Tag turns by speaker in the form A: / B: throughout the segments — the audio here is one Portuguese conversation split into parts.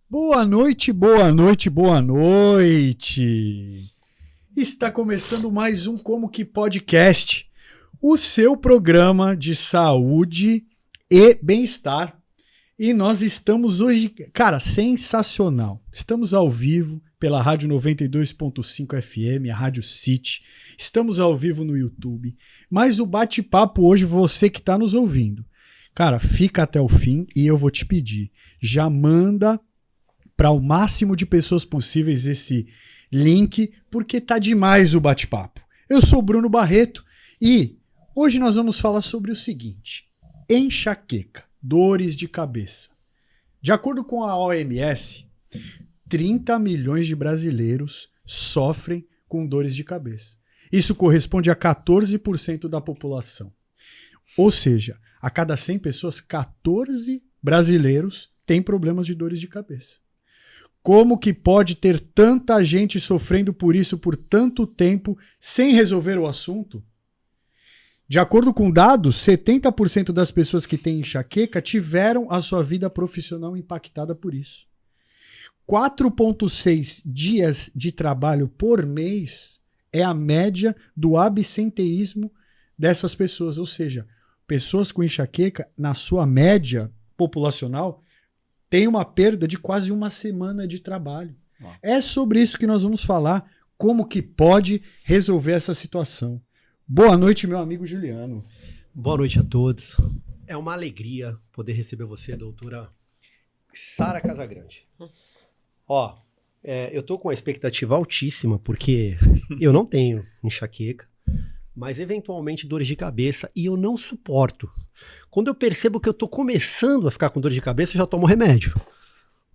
A: Boa noite, boa noite, boa noite. Está começando mais um Como Que Podcast, o seu programa de saúde e bem-estar. E nós estamos hoje, cara, sensacional. Estamos ao vivo pela Rádio 92.5 FM, a Rádio City. Estamos ao vivo no YouTube. Mas o bate-papo hoje, você que está nos ouvindo, cara, fica até o fim e eu vou te pedir, já manda para o máximo de pessoas possíveis esse link, porque tá demais o bate-papo. Eu sou o Bruno Barreto e hoje nós vamos falar sobre o seguinte: enxaqueca, dores de cabeça. De acordo com a OMS, 30 milhões de brasileiros sofrem com dores de cabeça. Isso corresponde a 14% da população. Ou seja, a cada 100 pessoas, 14 brasileiros têm problemas de dores de cabeça. Como que pode ter tanta gente sofrendo por isso por tanto tempo sem resolver o assunto? De acordo com dados, 70% das pessoas que têm enxaqueca tiveram a sua vida profissional impactada por isso. 4,6 dias de trabalho por mês é a média do absenteísmo dessas pessoas. Ou seja, pessoas com enxaqueca, na sua média populacional, tem uma perda de quase uma semana de trabalho. É sobre isso que nós vamos falar, como que pode resolver essa situação. Boa noite, meu amigo Juliano.
B: Boa noite a todos. É uma alegria poder receber você, doutora Sara Casagrande. Eu tô com uma expectativa altíssima, porque eu não tenho enxaqueca, mas eventualmente dores de cabeça, e eu não suporto. Quando eu percebo que eu tô começando a ficar com dor de cabeça, eu já tomo remédio.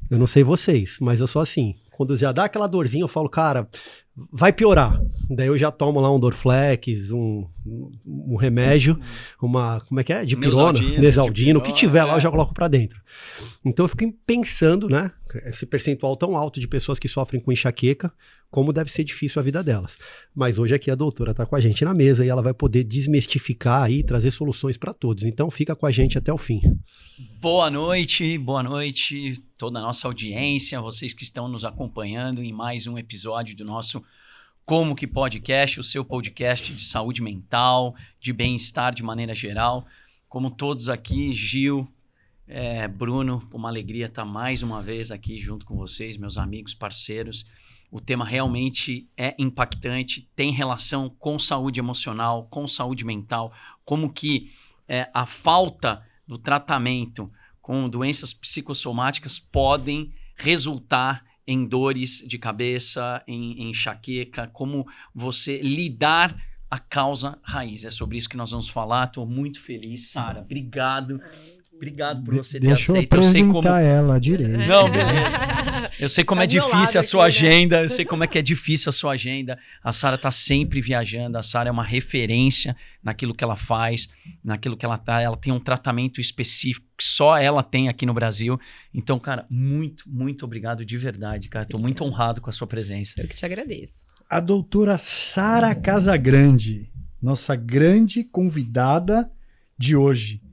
B: Eu não sei vocês, mas eu sou assim. Quando já dá aquela dorzinha, eu falo, cara, vai piorar. Daí eu já tomo lá um Dorflex, um remédio, como é que é? Dipirona, Neosaldina, o que tiver lá eu já coloco pra dentro. Então eu fico pensando, né, esse percentual tão alto de pessoas que sofrem com enxaqueca, como deve ser difícil a vida delas. Mas hoje aqui a doutora tá com a gente na mesa e ela vai poder desmistificar e trazer soluções para todos. Então fica com a gente até o fim.
C: Boa noite, toda a nossa audiência, vocês que estão nos acompanhando em mais um episódio do nosso Como Que Podcast, o seu podcast de saúde mental, de bem-estar de maneira geral. Como todos aqui, Gil, Bruno, uma alegria estar mais uma vez aqui junto com vocês, meus amigos, parceiros. O tema realmente é impactante, tem relação com saúde emocional, com saúde mental, como que a falta do tratamento com doenças psicossomáticas podem resultar em dores de cabeça, em enxaqueca, como você lidar a causa raiz. É sobre isso que nós vamos falar. Estou muito feliz. Sara, obrigado. Obrigado por você ter aceito.
A: Deixa eu apresentar ela direito.
C: Não, beleza. Eu sei como é difícil a sua agenda, eu sei como é que é difícil a sua agenda. A Sara está sempre viajando, a Sara é uma referência naquilo que ela faz, naquilo que ela tá. Ela tem um tratamento específico que só ela tem aqui no Brasil. Então, cara, muito, muito obrigado de verdade, cara. Estou muito honrado com a sua presença.
D: Eu que te agradeço.
A: A doutora Sara Casagrande, nossa grande convidada de hoje.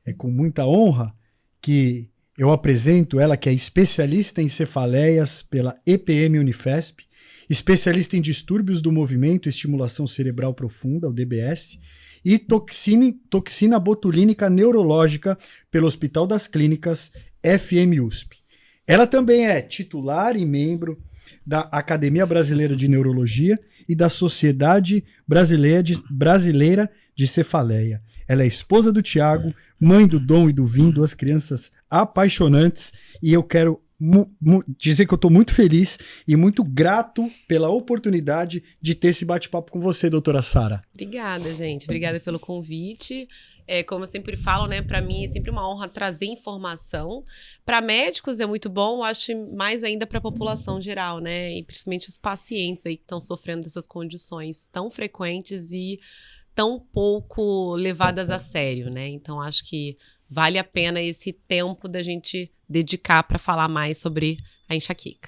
A: É com muita honra que eu apresento ela, que é especialista em cefaleias pela EPM Unifesp, especialista em distúrbios do movimento e estimulação cerebral profunda, o DBS, e toxina botulínica neurológica pelo Hospital das Clínicas FMUSP. Ela também é titular e membro da Academia Brasileira de Neurologia e da Sociedade Brasileira de Cefaleia. Ela é esposa do Tiago, mãe do Dom e do Vim, duas crianças apaixonantes, e eu quero dizer que eu estou muito feliz e muito grato pela oportunidade de ter esse bate-papo com você, doutora Sara.
D: Obrigada, gente. Obrigada pelo convite. Como eu sempre falo, né, para mim é sempre uma honra trazer informação. Para médicos é muito bom, acho mais ainda para a população geral, né, e principalmente os pacientes aí que estão sofrendo dessas condições tão frequentes e tão pouco levadas a sério, né? Então acho que vale a pena esse tempo da gente dedicar para falar mais sobre a enxaqueca.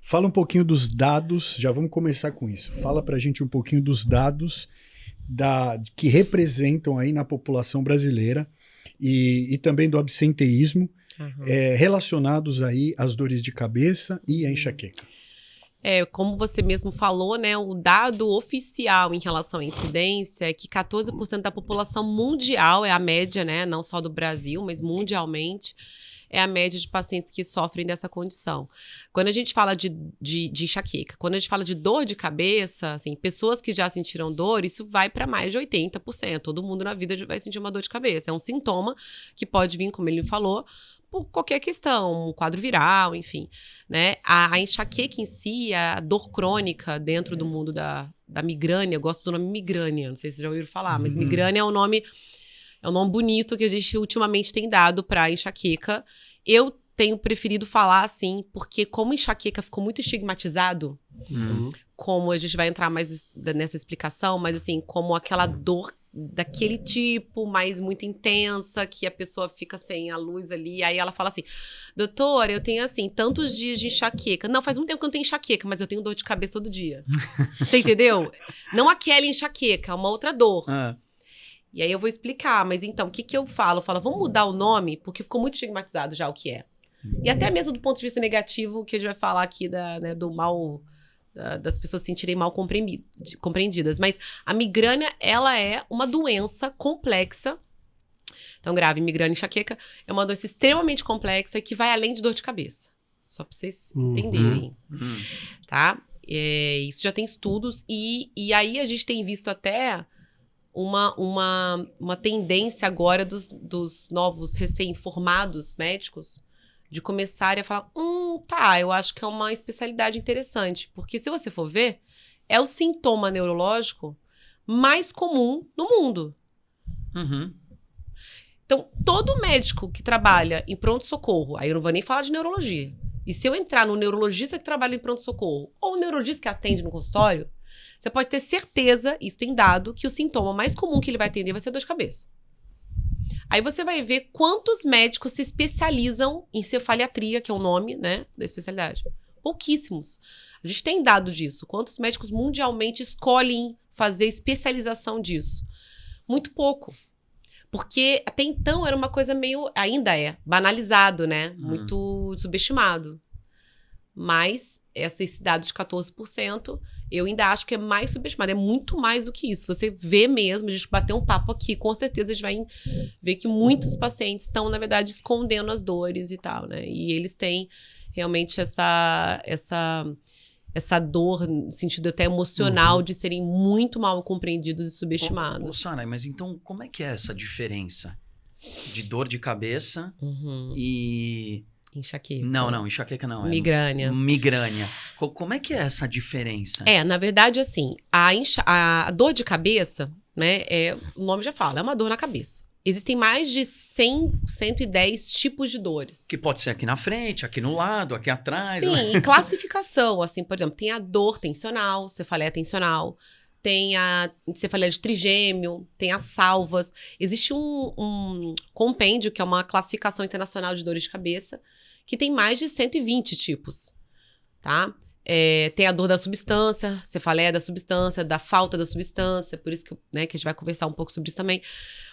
A: Fala um pouquinho dos dados, já vamos começar com isso. Fala pra gente um pouquinho dos dados que representam aí na população brasileira e também do absenteísmo relacionados aí às dores de cabeça e à enxaqueca.
D: Como você mesmo falou, né, o dado oficial em relação à incidência é que 14% da população mundial, é a média, né, não só do Brasil, mas mundialmente, é a média de pacientes que sofrem dessa condição. Quando a gente fala de enxaqueca, quando a gente fala de dor de cabeça, assim, pessoas que já sentiram dor, isso vai para mais de 80%. Todo mundo na vida vai sentir uma dor de cabeça. É um sintoma que pode vir, como ele falou, por qualquer questão, um quadro viral, enfim, né? A enxaqueca em si, a dor crônica dentro do mundo da migrânia, eu gosto do nome migrânia, não sei se vocês já ouviram falar, mas migrânia é um nome bonito que a gente ultimamente tem dado para enxaqueca. Eu tenho preferido falar assim, porque como enxaqueca ficou muito estigmatizado, como a gente vai entrar mais nessa explicação, mas assim, como aquela dor daquele tipo, mas muito intensa, que a pessoa fica sem a luz ali, aí ela fala assim, doutora, eu tenho assim, tantos dias de enxaqueca. Não, faz muito tempo que eu não tenho enxaqueca, mas eu tenho dor de cabeça todo dia. Você entendeu? Não aquela enxaqueca, uma outra dor. E aí eu vou explicar, mas então, o que eu falo? Eu falo, vamos mudar o nome, porque ficou muito estigmatizado já o que é. E até mesmo do ponto de vista negativo, que a gente vai falar aqui do mal, das pessoas se sentirem mal compreendidas. Mas a migrânia, ela é uma doença complexa. Então, grave, migrânia e enxaqueca é uma doença extremamente complexa que vai além de dor de cabeça. Só para vocês entenderem, tá? Isso já tem estudos e aí a gente tem visto até uma tendência agora dos novos recém-formados médicos de começarem a falar, tá, eu acho que é uma especialidade interessante, porque se você for ver, é o sintoma neurológico mais comum no mundo. Então, todo médico que trabalha em pronto-socorro, aí eu não vou nem falar de neurologia, e se eu entrar no neurologista que trabalha em pronto-socorro, ou o neurologista que atende no consultório, você pode ter certeza, isso tem dado, que o sintoma mais comum que ele vai atender vai ser dor de cabeça. Aí você vai ver quantos médicos se especializam em cefaliatria, que é o nome, né, da especialidade. Pouquíssimos. A gente tem dado disso. Quantos médicos mundialmente escolhem fazer especialização disso? Muito pouco. Porque até então era uma coisa meio, ainda banalizado, né? Muito subestimado. Mas esse dado de 14%, eu ainda acho que é mais subestimado. É muito mais do que isso. Você vê mesmo, a gente bater um papo aqui, com certeza a gente vai ver que muitos pacientes estão, na verdade, escondendo as dores e tal, né? E eles têm realmente essa dor, no sentido até emocional, de serem muito mal compreendidos e subestimados.
C: Sara, mas então como é que é essa diferença de dor de cabeça e...
D: Enxaqueca.
C: Não, enxaqueca não.
D: Migrânia.
C: Migrânia. Como é que é essa diferença?
D: Na verdade, assim, a dor de cabeça, né, o nome já fala, é uma dor na cabeça. Existem mais de 100, 110 tipos de dor. Que
C: pode ser aqui na frente, aqui no lado, aqui atrás.
D: Sim, e classificação, assim, por exemplo, tem a dor tensional, cefaleia tensional, tem a cefaleia de trigêmeo, tem as salvas. Existe um compêndio, que é uma classificação internacional de dores de cabeça, que tem mais de 120 tipos, tá? Tem a dor da substância, cefaleia da substância, da falta da substância, por isso que, né, que a gente vai conversar um pouco sobre isso também.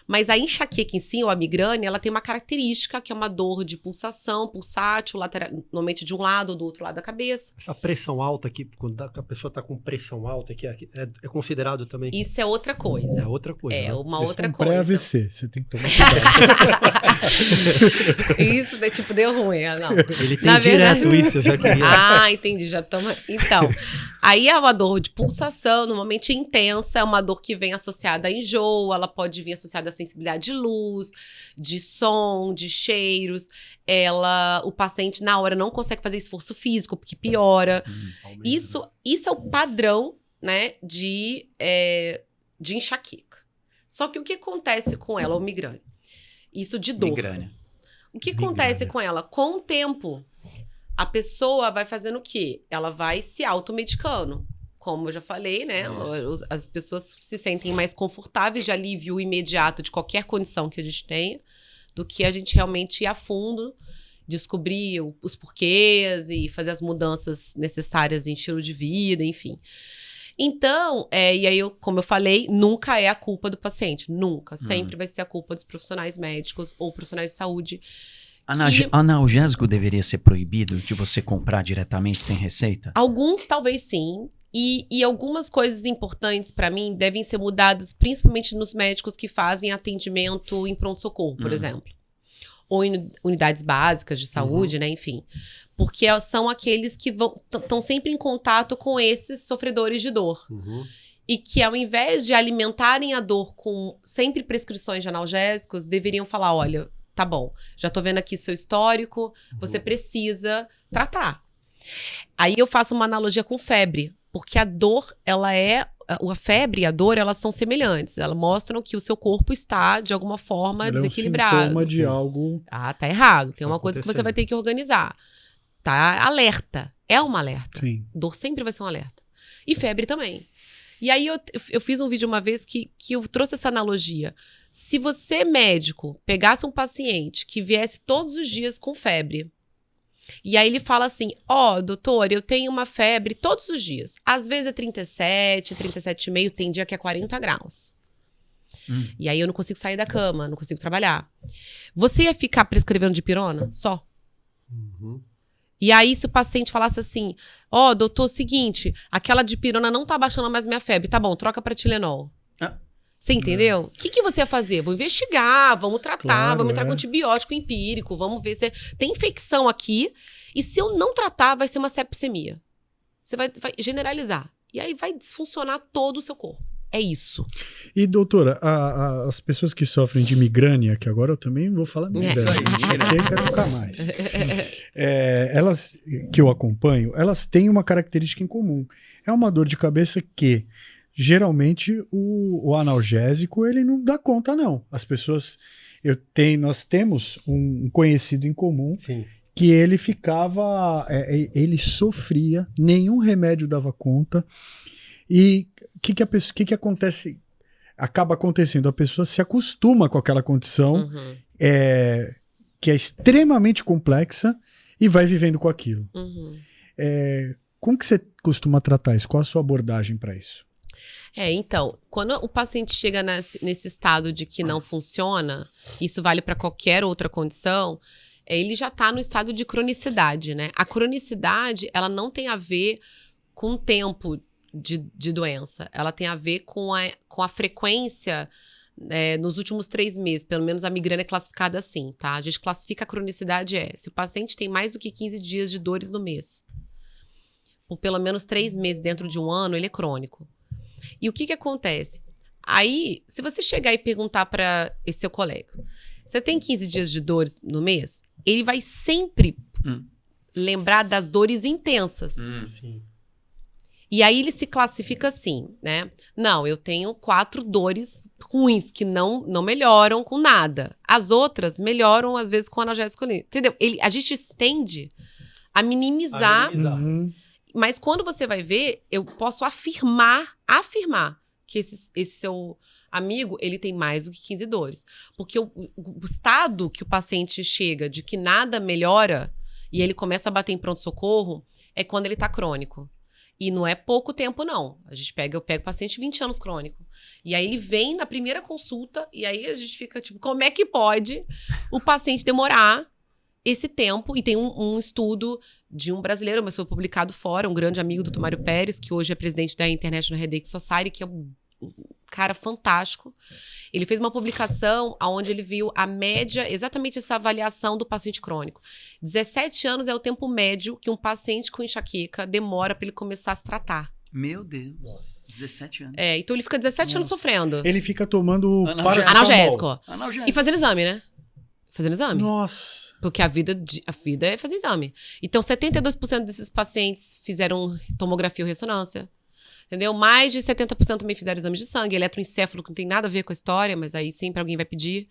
D: Mas a enxaqueca em si, ou a migrânia, ela tem uma característica que é uma dor de pulsação, pulsátil, lateral, normalmente de um lado ou do outro lado da cabeça.
B: Essa pressão alta aqui, quando a pessoa está com pressão alta, aqui, é considerado também?
D: Isso é outra coisa.
B: É outra coisa.
D: É,
B: né?
D: uma
A: Isso
D: outra
A: é um
D: coisa.
A: pré-AVC, você tem que tomar cuidado.
D: Isso, tipo, deu ruim. Não.
B: Ele tem direto isso, eu já queria.
D: Entendi, já toma. Então, aí é uma dor de pulsação, normalmente intensa, é uma dor que vem associada a enjoo, ela pode vir associada a sensibilidade de luz, de som, de cheiros. O paciente, na hora, não consegue fazer esforço físico, porque piora. Isso é o padrão, né, de enxaqueca. Só que o que acontece com ela, o migrânia? Isso de dor.
C: Migrânia.
D: O que acontece com ela? Com o tempo, a pessoa vai fazendo o quê? Ela vai se automedicando. Como eu já falei, né? As pessoas se sentem mais confortáveis de alívio imediato de qualquer condição que a gente tenha, do que a gente realmente ir a fundo, descobrir os porquês e fazer as mudanças necessárias em estilo de vida, enfim. Então, e aí, como eu falei, nunca é a culpa do paciente. Nunca. Sempre vai ser a culpa dos profissionais médicos ou profissionais de saúde
C: Analgésico deveria ser proibido de você comprar diretamente sem receita?
D: Alguns talvez sim. E algumas coisas importantes para mim devem ser mudadas, principalmente nos médicos que fazem atendimento em pronto-socorro, por exemplo. Ou em unidades básicas de saúde, né? Enfim. Porque são aqueles que estão sempre em contato com esses sofredores de dor. E que ao invés de alimentarem a dor com sempre prescrições de analgésicos, deveriam falar, olha, tá bom, já tô vendo aqui seu histórico, você precisa tratar. Aí eu faço uma analogia com febre. Porque a dor, a febre e a dor, elas são semelhantes. Elas mostram que o seu corpo está, de alguma forma, desequilibrado.
A: É um sintoma de algo...
D: Ah, tá errado. Tem uma coisa que você vai ter que organizar. Tá alerta. É uma alerta.
A: Sim.
D: Dor sempre vai ser um alerta. E febre também. E aí eu fiz um vídeo uma vez que eu trouxe essa analogia. Se você, médico, pegasse um paciente que viesse todos os dias com febre, e aí ele fala assim, doutor, eu tenho uma febre todos os dias. Às vezes é 37, 37,5, tem dia que é 40 graus. E aí eu não consigo sair da cama, não consigo trabalhar. Você ia ficar prescrevendo dipirona? Só. E aí se o paciente falasse assim, doutor, seguinte, aquela dipirona não tá baixando mais minha febre. Tá bom, troca pra Tilenol. Você entendeu? O que você ia fazer? Vou investigar, vamos tratar, vamos entrar com antibiótico empírico, vamos ver se tem infecção aqui. E se eu não tratar, vai ser uma septicemia. Você vai generalizar. E aí vai desfuncionar todo o seu corpo. É isso.
A: E, doutora, as pessoas que sofrem de migrânia, que agora eu também vou falar migrânia, eu quero nuncar mais. Elas, que eu acompanho, elas têm uma característica em comum. É uma dor de cabeça que... Geralmente, o analgésico, ele não dá conta, não. As pessoas... Nós temos um conhecido em comum.
B: Sim.
A: Que ele ficava... ele sofria, nenhum remédio dava conta. E o que acontece? Acaba acontecendo, a pessoa se acostuma com aquela condição, que é extremamente complexa, e vai vivendo com aquilo. Como que você costuma tratar isso? Qual a sua abordagem para isso?
D: Então, quando o paciente chega nesse estado de que não funciona, isso vale para qualquer outra condição, ele já está no estado de cronicidade, né? A cronicidade, ela não tem a ver com o tempo de doença, ela tem a ver com a frequência nos últimos 3 meses, pelo menos a migrânia é classificada assim, tá? A gente classifica a cronicidade se o paciente tem mais do que 15 dias de dores no mês, por pelo menos 3 meses dentro de um ano, ele é crônico. E o que acontece? Aí, se você chegar e perguntar para esse seu colega, você tem 15 dias de dores no mês? Ele vai sempre lembrar das dores intensas.
B: Sim.
D: E aí ele se classifica assim, né? Não, eu tenho 4 dores ruins que não melhoram com nada. As outras melhoram, às vezes, com analgésico. Entendeu? A gente tende a minimizar. Mas quando você vai ver, eu posso afirmar que esse seu amigo, ele tem mais do que 15 dores. Porque o estado que o paciente chega de que nada melhora e ele começa a bater em pronto-socorro é quando ele tá crônico. E não é pouco tempo, não. Eu pego o paciente 20 anos crônico. E aí ele vem na primeira consulta e aí a gente fica tipo, como é que pode o paciente demorar esse tempo? E tem um estudo de um brasileiro, mas foi publicado fora, um grande amigo do Mário Pérez, que hoje é presidente da International Headache Society, que é um cara fantástico. Ele fez uma publicação onde ele viu a média, exatamente essa avaliação do paciente crônico. 17 anos é o tempo médio que um paciente com enxaqueca demora para ele começar a se tratar.
C: Meu Deus. 17 anos.
D: Então ele fica 17 anos sofrendo.
A: Ele fica tomando
D: analgésico. E fazendo exame, né? Fazendo exame.
A: Nossa.
D: Porque a vida é fazer exame. Então, 72% desses pacientes fizeram tomografia ou ressonância. Entendeu? Mais de 70% também fizeram exames de sangue. Eletroencefalo, que não tem nada a ver com a história, mas aí sempre alguém vai pedir.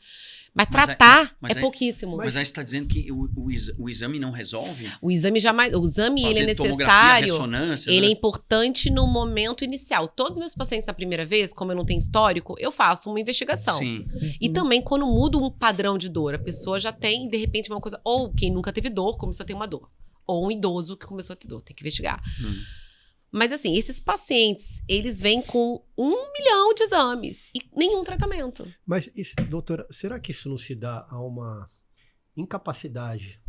D: Mas tratar é pouquíssimo.
C: Mas aí você está dizendo que o exame não resolve?
D: O exame jamais. O exame ele é necessário. Ele é importante no momento inicial. Todos os meus pacientes, a primeira vez, como eu não tenho histórico, eu faço uma investigação.
C: Sim.
D: E também quando muda um padrão de dor, a pessoa já tem, de repente, uma coisa. Ou quem nunca teve dor, começou a ter uma dor. Ou um idoso que começou a ter dor. Tem que investigar. Mas assim, esses pacientes, eles vêm com 1 milhão de exames e nenhum tratamento.
B: Mas, doutora, será que isso não se dá a incapacidade,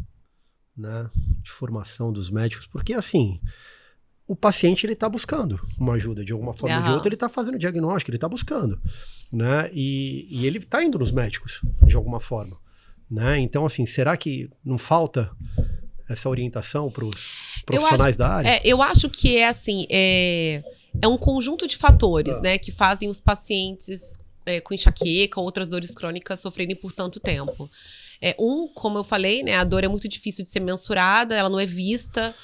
B: né, de formação dos médicos, porque assim, o paciente ele está buscando uma ajuda de alguma forma ou de outra, ele está fazendo diagnóstico, ele está buscando, né, e ele está indo nos médicos de alguma forma, né, então assim, será que não falta essa orientação para os profissionais da área?
D: Eu acho que é assim, é um conjunto de fatores, né, que fazem os pacientes com enxaqueca ou outras dores crônicas sofrerem por tanto tempo. Como eu falei, né, a dor é muito difícil de ser mensurada, ela não é vista,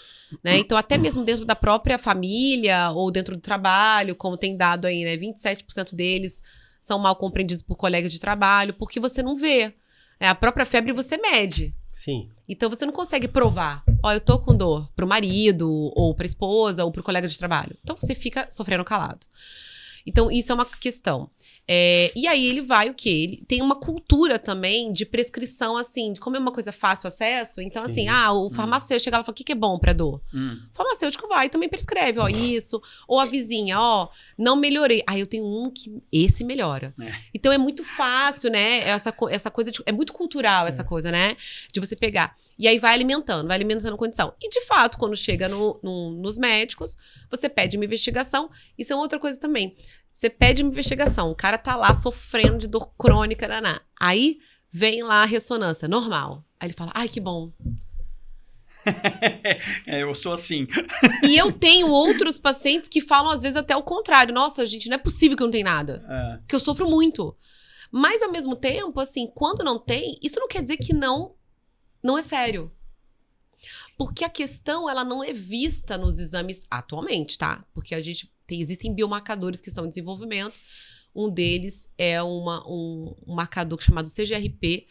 D: né, então até mesmo dentro da própria família ou dentro do trabalho, como tem dado aí, né, 27% deles são mal compreendidos por colegas de trabalho, porque você não vê. A própria febre você mede.
B: Sim.
D: Então você não consegue provar. Ó, eu tô com dor pro marido, ou pra esposa, ou pro colega de trabalho. Então você fica sofrendo calado. Então isso é uma questão. E aí ele vai o quê? Ele tem uma cultura também de prescrição, assim, como é uma coisa fácil acesso, então assim, o farmacêutico chega lá e fala, o que é bom pra dor? O farmacêutico vai e também prescreve, ó, isso. Ou a vizinha, ó, não melhorei. Aí eu tenho um que esse melhora. Então é muito fácil, né, essa coisa, é muito cultural essa coisa, né, de você pegar. E aí vai alimentando a condição. E de fato, quando chega nos médicos, você pede uma investigação. Isso é outra coisa também. Você pede uma investigação, o cara tá lá sofrendo de dor crônica, aí vem lá a ressonância, normal. Aí ele fala, ai, que bom.
C: Eu sou assim.
D: E eu tenho outros pacientes que falam, às vezes, até o contrário. Nossa, gente, não é possível que eu não tenha nada. Porque eu sofro muito. Mas, ao mesmo tempo, assim, quando não tem, isso não quer dizer que não é sério. Porque a questão, ela não é vista nos exames atualmente, tá? Porque existem biomarcadores que estão em desenvolvimento. Um deles é um marcador chamado CGRP,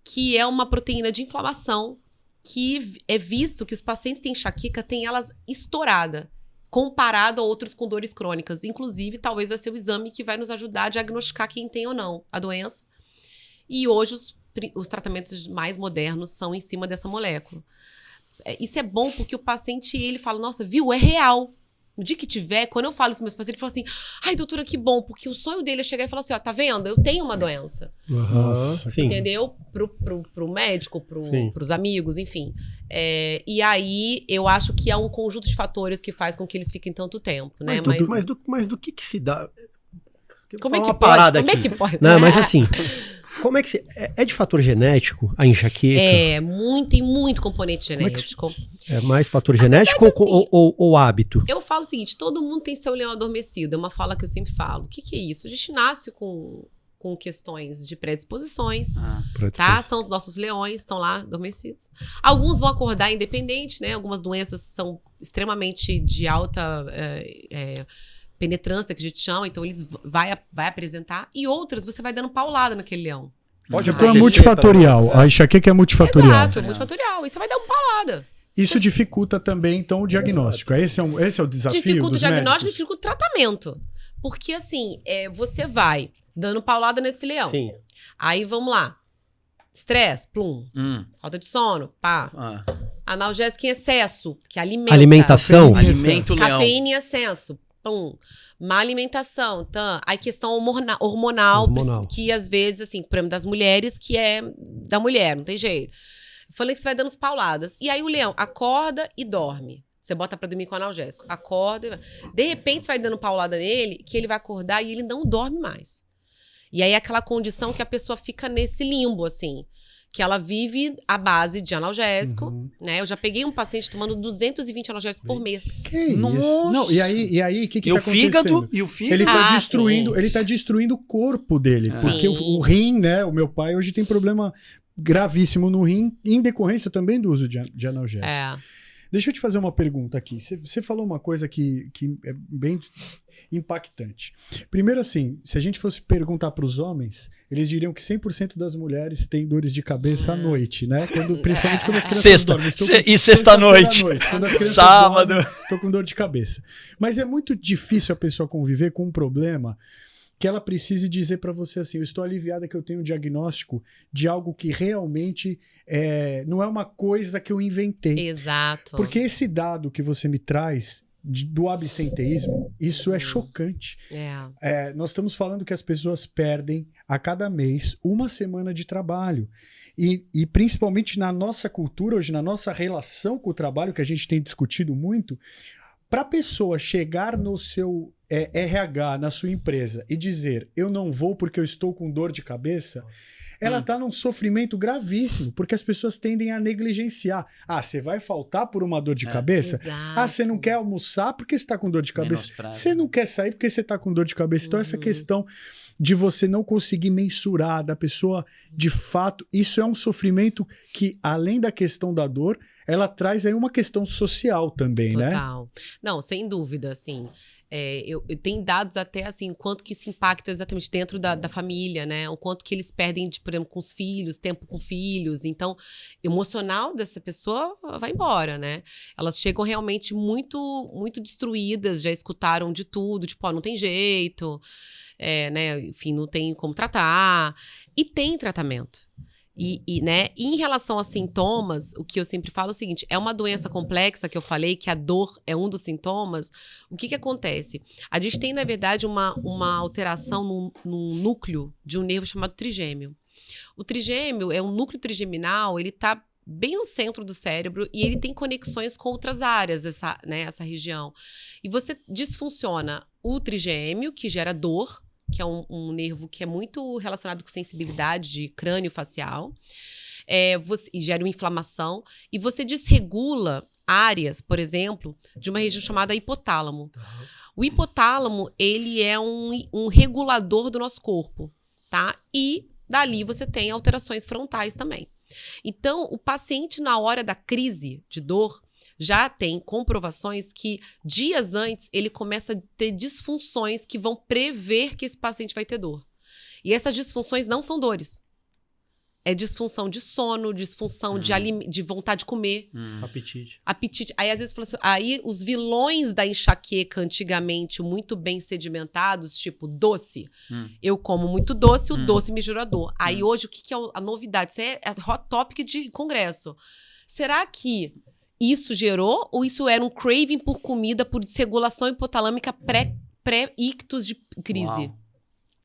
D: que é uma proteína de inflamação que é visto que os pacientes que têm enxaqueca têm elas estourada, comparado a outros com dores crônicas. Inclusive, talvez vai ser o exame que vai nos ajudar a diagnosticar quem tem ou não a doença. E hoje, os tratamentos mais modernos são em cima dessa molécula. Isso é bom porque o paciente, ele fala, nossa, viu, é real. No dia que tiver, quando eu falo isso para meus pacientes, ele fala assim, ai, doutora, que bom, porque o sonho dele é chegar e falar assim, ó, tá vendo? Eu tenho uma doença.
B: Nossa, sim.
D: Entendeu? Pro médico, pros amigos, enfim. E aí, eu acho que há um conjunto de fatores que faz com que eles fiquem tanto tempo, né?
B: Mas do que se dá?
D: Como é que pode?
B: Parada
D: como
B: aqui.
D: É que pode?
B: Não, mas assim... Como é que é de fator genético a enxaqueca?
D: Tem muito componente genético.
B: É mais fator genético
D: verdade,
B: ou hábito?
D: Eu falo o seguinte, todo mundo tem seu leão adormecido, é uma fala que eu sempre falo. O que é isso? A gente nasce com questões de predisposições, tá? São os nossos leões, estão lá adormecidos. Alguns vão acordar independente, né? Algumas doenças são extremamente de alta... penetrância, que a gente chama, então eles vai apresentar, e outras você vai dando paulada naquele leão.
A: Então é multifatorial, a enxaqueca é multifatorial.
D: Exato, multifatorial, e você vai dar uma paulada.
A: Isso dificulta também, então, o diagnóstico. Esse é o desafio
D: dificulta
A: dos
D: o diagnóstico
A: médicos?
D: e dificulta o tratamento. Porque, assim, você vai dando paulada nesse leão.
B: Sim.
D: Aí, vamos lá. Estresse, plum. Falta de sono, pá. Analgésico em excesso, que alimenta.
B: Alimentação.
C: Alimenta o leão.
D: Cafeína em excesso. Má alimentação, tá? Aí questão hormonal, que às vezes, assim, por exemplo, das mulheres, que é da mulher, não tem jeito. Falei que você vai dando as pauladas. E aí o leão acorda e dorme. Você bota pra dormir com analgésico. Acorda e... De repente, você vai dando paulada nele, que ele vai acordar e ele não dorme mais. E aí é aquela condição que a pessoa fica nesse limbo, assim. Que ela vive à base de analgésico, né? Eu já peguei um paciente tomando 220 analgésicos por mês.
A: Que isso? Não, e aí, o que tá acontecendo?
C: E o fígado?
A: Ele tá destruindo o corpo dele. Porque o rim, né? O meu pai hoje tem problema gravíssimo no rim, em decorrência também do uso de analgésico. Deixa eu te fazer uma pergunta aqui. Você falou uma coisa que é bem impactante. Primeiro, assim, se a gente fosse perguntar para os homens, eles diriam que 100% das mulheres têm dores de cabeça à noite, né? Principalmente quando as crianças dormem.
C: Sexta-noite. Sábado.
A: Estou com dor de cabeça. Mas é muito difícil a pessoa conviver com um problema que ela precise dizer para você assim, eu estou aliviada que eu tenho um diagnóstico de algo que realmente não é uma coisa que eu inventei.
D: Exato.
A: Porque esse dado que você me traz do absenteísmo, isso é chocante. Nós estamos falando que as pessoas perdem a cada mês 1 semana de trabalho. E principalmente na nossa cultura, hoje, na nossa relação com o trabalho, que a gente tem discutido muito, para a pessoa chegar no seu RH, na sua empresa, e dizer, eu não vou porque eu estou com dor de cabeça, ela está num sofrimento gravíssimo, porque as pessoas tendem a negligenciar. Ah, você vai faltar por uma dor de cabeça?
D: Exato.
A: Ah, você não quer almoçar porque você está com dor de cabeça?
C: Menospreza.
A: Você não quer sair porque você está com dor de cabeça? Então, essa questão de você não conseguir mensurar da pessoa, de fato, isso é um sofrimento que, além da questão da dor, ela traz aí uma questão social também, né?
D: Total. Não, sem dúvida, assim. Eu tenho dados até, assim, o quanto que isso impacta exatamente dentro da família, né? O quanto que eles perdem, por exemplo, com os filhos, tempo com filhos. Então, o emocional dessa pessoa vai embora, né? Elas chegam realmente muito, muito destruídas, já escutaram de tudo, tipo, ó, não tem jeito, né? Enfim, não tem como tratar. E tem tratamento. Né? E em relação a sintomas, o que eu sempre falo é o seguinte, é uma doença complexa que eu falei, que a dor é um dos sintomas. O que acontece? A gente tem, na verdade, uma alteração no núcleo de um nervo chamado trigêmeo. O trigêmeo é um núcleo trigeminal, ele está bem no centro do cérebro e ele tem conexões com outras áreas, essa região. E você disfunciona o trigêmeo, que gera dor, que é um nervo que é muito relacionado com sensibilidade de crânio facial, e gera uma inflamação, e você desregula áreas, por exemplo, de uma região chamada hipotálamo. O hipotálamo, ele é um regulador do nosso corpo, tá? E dali você tem alterações frontais também. Então, o paciente, na hora da crise de dor, já tem comprovações que dias antes ele começa a ter disfunções que vão prever que esse paciente vai ter dor. E essas disfunções não são dores. É disfunção de sono, disfunção de vontade de comer. Apetite. Aí, às vezes, aí os vilões da enxaqueca antigamente, muito bem sedimentados, tipo doce. Eu como muito doce, o doce me gera dor. Aí hoje, o que é a novidade? Isso é hot topic de congresso. Será que isso gerou ou isso era um craving por comida, por desregulação hipotalâmica pré-ictus de crise?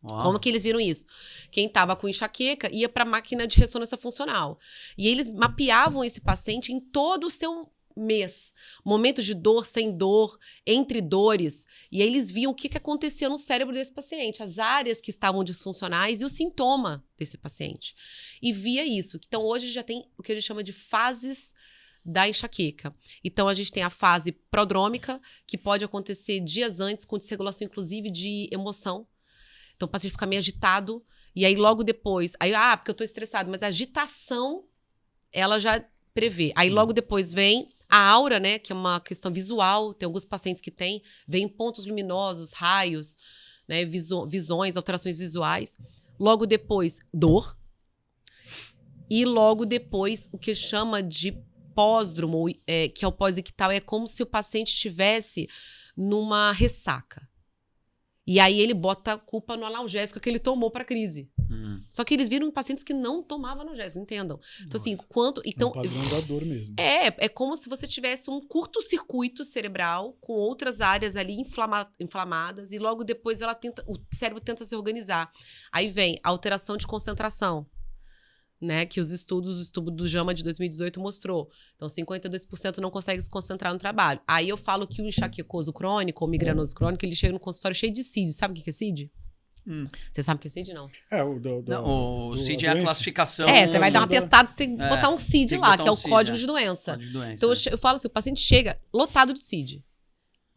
D: Uau. Como que eles viram isso? Quem estava com enxaqueca ia para a máquina de ressonância funcional. E eles mapeavam esse paciente em todo o seu mês. Momentos de dor, sem dor, entre dores. E aí eles viam o que acontecia no cérebro desse paciente, as áreas que estavam disfuncionais e o sintoma desse paciente. E via isso. Então hoje já tem o que a gente chama de fases da enxaqueca. Então, a gente tem a fase prodrômica, que pode acontecer dias antes, com desregulação, inclusive, de emoção. Então, o paciente fica meio agitado, e aí logo depois, porque eu tô estressado, mas a agitação, ela já prevê. Aí logo depois vem a aura, né, que é uma questão visual, tem alguns pacientes que têm, vem pontos luminosos, raios, né, visões, alterações visuais. Logo depois, dor. E logo depois, o que chama de pós-dromo, que é o pós-ictal, é como se o paciente estivesse numa ressaca. E aí ele bota a culpa no analgésico que ele tomou para a crise. Só que eles viram pacientes que não tomavam analgésico, entendam? Então, assim,
A: é um padrão da dor mesmo.
D: É como se você tivesse um curto-circuito cerebral com outras áreas ali inflamadas e logo depois o cérebro tenta se organizar. Aí vem a alteração de concentração, né, que o estudo do JAMA de 2018 mostrou. Então, 52% não consegue se concentrar no trabalho. Aí eu falo que o enxaquecoso crônico, ou migranoso crônico, ele chega no consultório cheio de CID. Sabe o que é CID? Você sabe o que é CID, não?
C: O CID é a classificação.
D: Você vai dar um atestado, você tem que botar um CID lá, que é o código de doença. Então, eu falo assim, o paciente chega lotado de CID.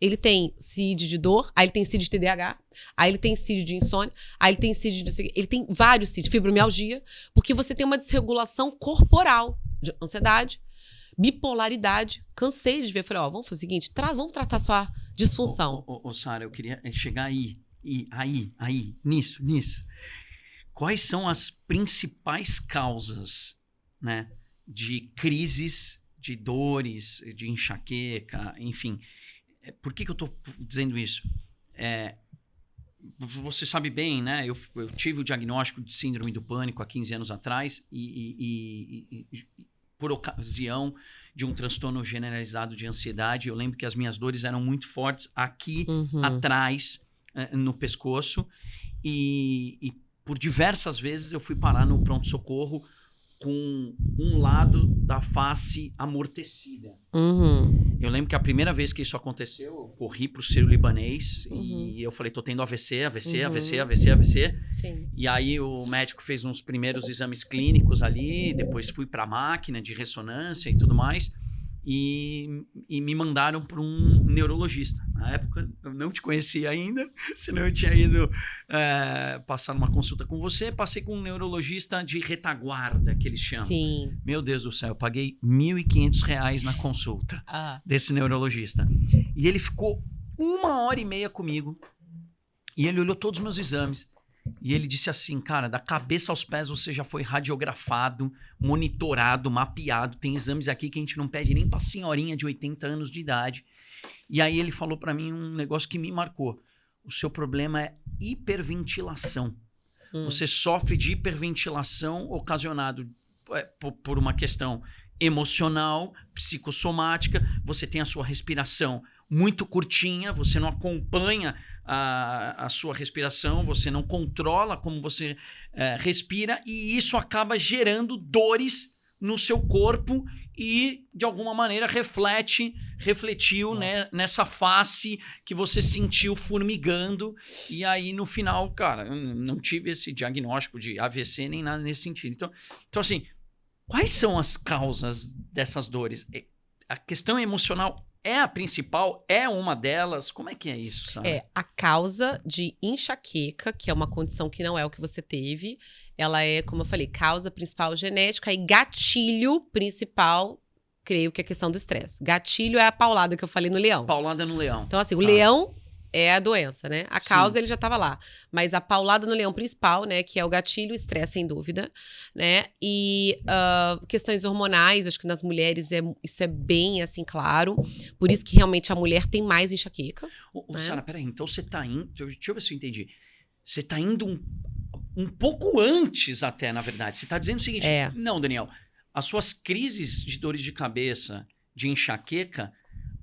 D: Ele tem CID de dor, aí ele tem CID de TDAH, aí ele tem CID de insônia, aí ele tem CID de... Ele tem vários CID, fibromialgia, porque você tem uma desregulação corporal de ansiedade, bipolaridade. Cansei de ver, falei, vamos fazer o seguinte, vamos tratar sua disfunção.
C: Sara, eu queria chegar nisso. Quais são as principais causas, né, de crises, de dores, de enxaqueca, enfim... Por que eu estou dizendo isso? Você sabe bem, né? Eu tive o diagnóstico de síndrome do pânico há 15 anos atrás e por ocasião de um transtorno generalizado de ansiedade. Eu lembro que as minhas dores eram muito fortes aqui atrás, no pescoço. E por diversas vezes eu fui parar no pronto-socorro com um lado da face amortecida.
D: Uhum.
C: Eu lembro que a primeira vez que isso aconteceu, eu corri pro Sírio-Libanês e eu falei, tô tendo AVC.
D: Sim.
C: E aí o médico fez uns primeiros exames clínicos ali, depois fui pra máquina de ressonância e tudo mais. E me mandaram para um neurologista. Na época, eu não te conhecia ainda, senão eu tinha ido passar uma consulta com você. Passei com um neurologista de retaguarda, que eles chamam.
D: Sim.
C: Meu Deus do céu, eu paguei R$1.500 na consulta desse neurologista. E ele ficou 1h30 comigo. E ele olhou todos os meus exames. E ele disse assim, cara, da cabeça aos pés você já foi radiografado, monitorado, mapeado. Tem exames aqui que a gente não pede nem pra senhorinha de 80 anos de idade. E aí ele falou pra mim um negócio que me marcou. O seu problema é hiperventilação. Você sofre de hiperventilação ocasionado por uma questão emocional, psicossomática. Você tem a sua respiração muito curtinha, você não acompanha a sua respiração, você não controla como você respira, e isso acaba gerando dores no seu corpo e, de alguma maneira, refletiu né, nessa face que você sentiu formigando. E aí, no final, cara, eu não tive esse diagnóstico de AVC nem nada nesse sentido. Então assim, quais são as causas dessas dores? A questão emocional é a principal? É uma delas? Como é que é isso, Sara?
D: A causa de enxaqueca, que é uma condição que não é o que você teve, ela é, como eu falei, causa principal genética e gatilho principal, creio que é a questão do estresse. Gatilho é a paulada que eu falei no leão.
C: Paulada no leão.
D: Então, assim, o leão é a doença, né? A causa, ele já estava lá. Mas a paulada no leão principal, né? Que é o gatilho, o estresse, sem dúvida, né? E questões hormonais, acho que nas mulheres isso é bem, assim, claro. Por isso que realmente a mulher tem mais enxaqueca. Né?
C: Sara, peraí, então você tá indo... Deixa eu ver se eu entendi. Você tá indo um pouco antes até, na verdade. Você tá dizendo o seguinte... Não, Daniel. As suas crises de dores de cabeça, de enxaqueca...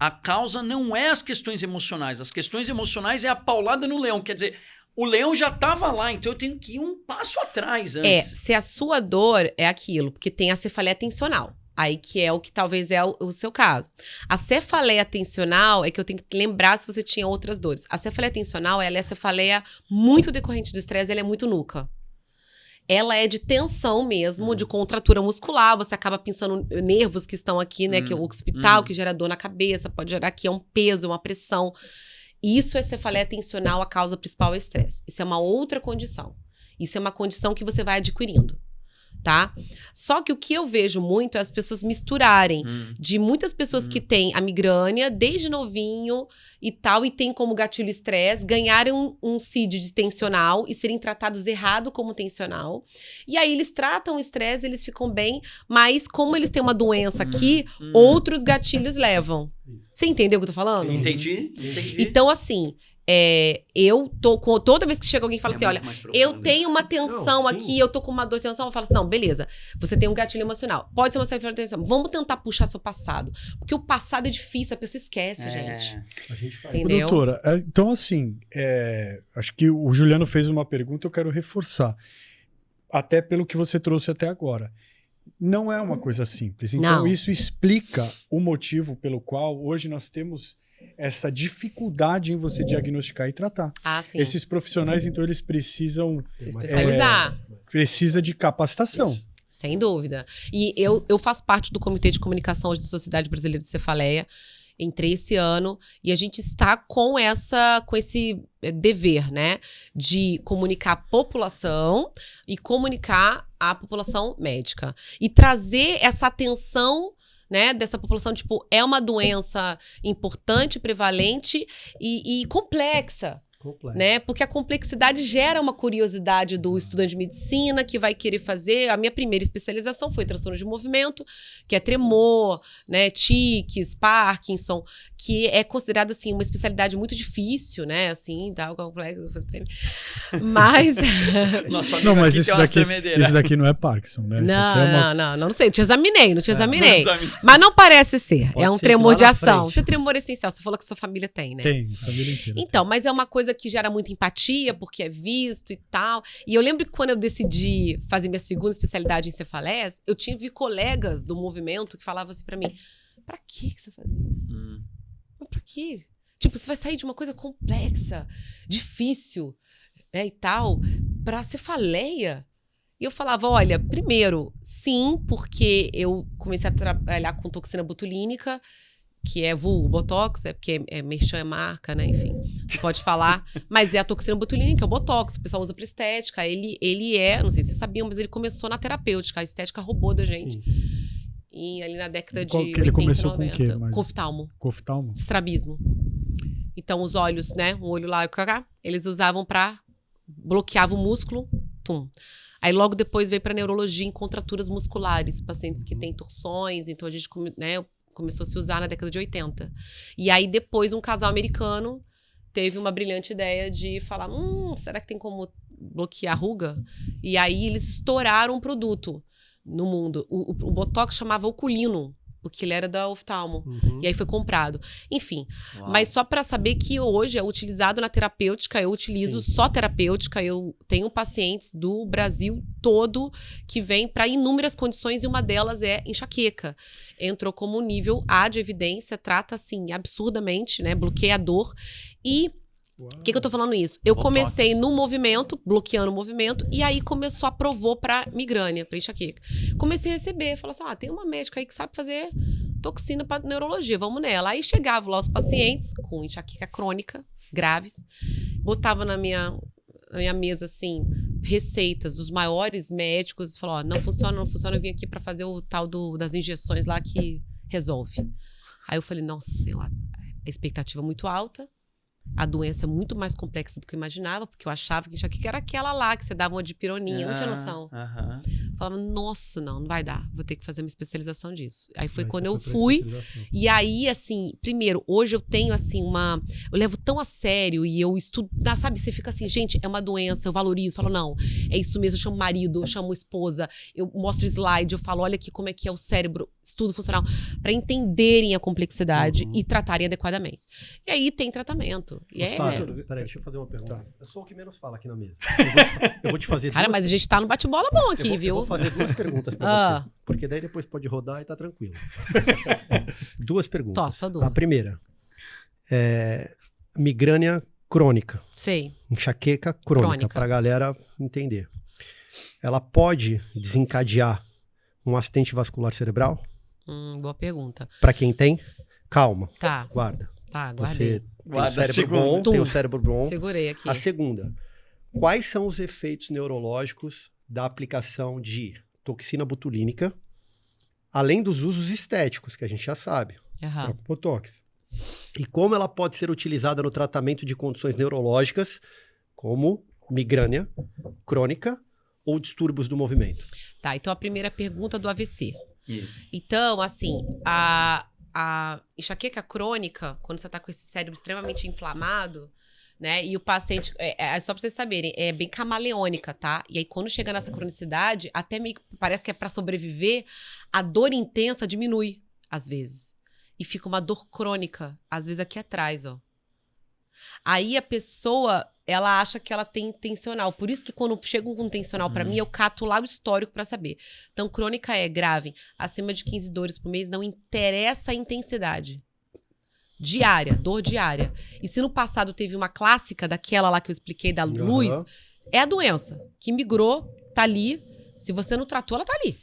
C: A causa não é as questões emocionais. As questões emocionais é a paulada no leão. Quer dizer, o leão já estava lá, então eu tenho que ir um passo atrás antes.
D: Se a sua dor é aquilo, porque tem a cefaleia tensional. Aí que é o que talvez é o seu caso. A cefaleia tensional é que eu tenho que lembrar se você tinha outras dores. A cefaleia tensional, ela é a cefaleia muito decorrente do estresse, ela é muito nuca. Ela é de tensão mesmo, de contratura muscular. Você acaba pensando nervos que estão aqui, né? Que é o occipital, que gera dor na cabeça. Pode gerar aqui um peso, uma pressão. Isso é cefaleia tensional, a causa principal é o estresse. Isso é uma outra condição. Isso é uma condição que você vai adquirindo, tá? Só que o que eu vejo muito é as pessoas misturarem. De muitas pessoas que têm a migrânia desde novinho e tal, e tem como gatilho estresse, ganharem um CID de tensional e serem tratados errado como tensional. E aí eles tratam o estresse, eles ficam bem, mas como eles têm uma doença aqui, outros gatilhos levam. Você entendeu o que eu tô falando?
C: Entendi.
D: Então, assim... eu tô com... Toda vez que chega alguém e fala assim, olha, eu tenho uma tensão aqui, eu tô com uma dor de tensão, eu falo assim, não, beleza, você tem um gatilho emocional, pode ser uma cefaleia tensional, vamos tentar puxar seu passado, porque o passado é difícil, a pessoa esquece, gente.
B: A gente faz.
D: Entendeu?
A: Doutora, então assim, acho que o Juliano fez uma pergunta, eu quero reforçar, até pelo que você trouxe até agora. Não é uma coisa simples, então isso explica o motivo pelo qual hoje nós temos essa dificuldade em você diagnosticar e tratar.
D: Sim.
A: Esses profissionais, então, eles precisam
D: se especializar.
A: Precisa de capacitação.
B: Isso.
D: Sem dúvida. E eu faço parte do Comitê de Comunicação da Sociedade Brasileira de Cefaleia. Entrei esse ano e a gente está com esse dever, né? De comunicar a população e comunicar a população médica. E trazer essa atenção, né, dessa população, tipo, é uma doença importante, prevalente e complexa. Né? Porque a complexidade gera uma curiosidade do estudante de medicina que vai querer fazer. A minha primeira especialização foi transtorno de movimento, que é tremor, né, tiques, Parkinson, que é considerada assim uma especialidade muito difícil, né, assim, tal, complexo, mas
A: não, mas isso daqui não é Parkinson, né?
D: Não sei, não te examinei. Mas não parece ser.
B: Pode
D: é um
B: ser
D: tremor de ação.
B: Frente.
D: Você tremor essencial, você falou que sua família tem, né?
A: Tem, família inteira.
D: Então, mas é uma coisa coisa que gera muita empatia, porque é visto e tal. E eu lembro que quando eu decidi fazer minha segunda especialidade em cefalés, eu vi colegas do movimento que falavam assim pra mim, pra que você faz isso? Mas pra quê? Tipo, você vai sair de uma coisa complexa, difícil, né, e tal, pra cefaleia. E eu falava, olha, primeiro, sim, porque eu comecei a trabalhar com toxina botulínica, que é vulgo botox, porque merchan é marca, né, enfim, pode falar, mas é a toxina botulínica, é o botox, o pessoal usa pra estética, ele não sei se vocês sabiam, mas ele começou na terapêutica, a estética roubou da gente.
B: Sim.
D: E ali na década de
A: 80,
D: 80,
A: ele começou
D: 90,
A: com o quê? Mas...
D: Coftalmo.
A: Coftalmo?
D: Estrabismo. Então, os olhos, né? Um olho lá e cá, eles usavam pra bloquear o músculo. Tum. Aí, logo depois, veio pra neurologia em contraturas musculares. Pacientes que têm torções. Então, a gente começou a se usar na década de 80. E aí, depois, um casal americano teve uma brilhante ideia de falar, será que tem como bloquear a ruga? E aí, eles estouraram um produto no mundo. O Botox chamava Oculino, porque ele era da oftalmo. E aí foi comprado. Enfim, mas só para saber que hoje é utilizado na terapêutica, eu utilizo só terapêutica, eu tenho pacientes do Brasil todo que vêm para inúmeras condições e uma delas é enxaqueca. Entrou como nível A de evidência, trata assim absurdamente, né, bloqueia a dor. E por que eu tô falando isso? Eu comecei no movimento, bloqueando o movimento, e aí começou a provou pra migrânia, pra enxaqueca. Comecei a receber, falou assim, tem uma médica aí que sabe fazer toxina pra neurologia, vamos nela. Aí chegavam lá os pacientes com enxaqueca crônica, graves, botava na minha mesa, assim, receitas dos maiores médicos, falou, não funciona, eu vim aqui pra fazer o tal das injeções lá que resolve. Aí eu falei, nossa senhora, a expectativa é muito alta, a doença é muito mais complexa do que eu imaginava, porque eu achava que enxaqueca era aquela lá que você dava uma dipironinha, não tinha noção. Falava, nossa, não vai dar, vou ter que fazer uma especialização disso. Aí foi quando eu fui, e aí, assim, primeiro, hoje eu tenho, assim, eu levo tão a sério e eu estudo, sabe, você fica assim, gente, é uma doença, eu valorizo, falo, não, é isso mesmo, eu chamo marido, eu chamo esposa, eu mostro slide, eu falo, olha aqui como é que é o cérebro, estudo funcional, para entenderem a complexidade e tratarem adequadamente. E aí tem tratamento.
B: Peraí, deixa eu fazer uma pergunta. Eu sou o que menos fala aqui na mesa. Eu vou te fazer
D: Cara, mas a gente tá no bate-bola bom aqui, viu?
B: Eu vou fazer 2 perguntas pra você. Porque daí depois pode rodar e tá tranquilo. 2 perguntas.
D: Só
B: A primeira. Migrânia crônica.
D: Sei.
B: Enxaqueca crônica, pra galera entender. Ela pode desencadear um acidente vascular cerebral?
D: Boa pergunta.
B: Pra quem tem? Calma.
D: Tá.
B: Guarda.
D: Tá, guardei.
B: Tem o cérebro bom.
D: Segurei aqui.
B: A segunda. Quais são os efeitos neurológicos da aplicação de toxina botulínica, além dos usos estéticos, que a gente já sabe, Botox? E como ela pode ser utilizada no tratamento de condições neurológicas, como migrânia crônica ou distúrbios do movimento?
D: Tá, então a primeira pergunta do AVC.
C: Isso.
D: Então, assim, a enxaqueca crônica, quando você tá com esse cérebro extremamente inflamado, né? E o paciente, só pra vocês saberem, é bem camaleônica, tá? E aí, quando chega nessa cronicidade, até meio que parece que é pra sobreviver, a dor intensa diminui, às vezes. E fica uma dor crônica, às vezes aqui atrás, ó. Aí a pessoa, ela acha que ela tem tensional. Por isso que quando chega um tensional pra mim, eu cato lá o histórico pra saber. Então, crônica é grave, acima de 15 dores por mês, não interessa a intensidade. Diária, dor diária. E se no passado teve uma clássica daquela lá que eu expliquei, da luz, é a doença que migrou, tá ali. Se você não tratou, ela tá ali.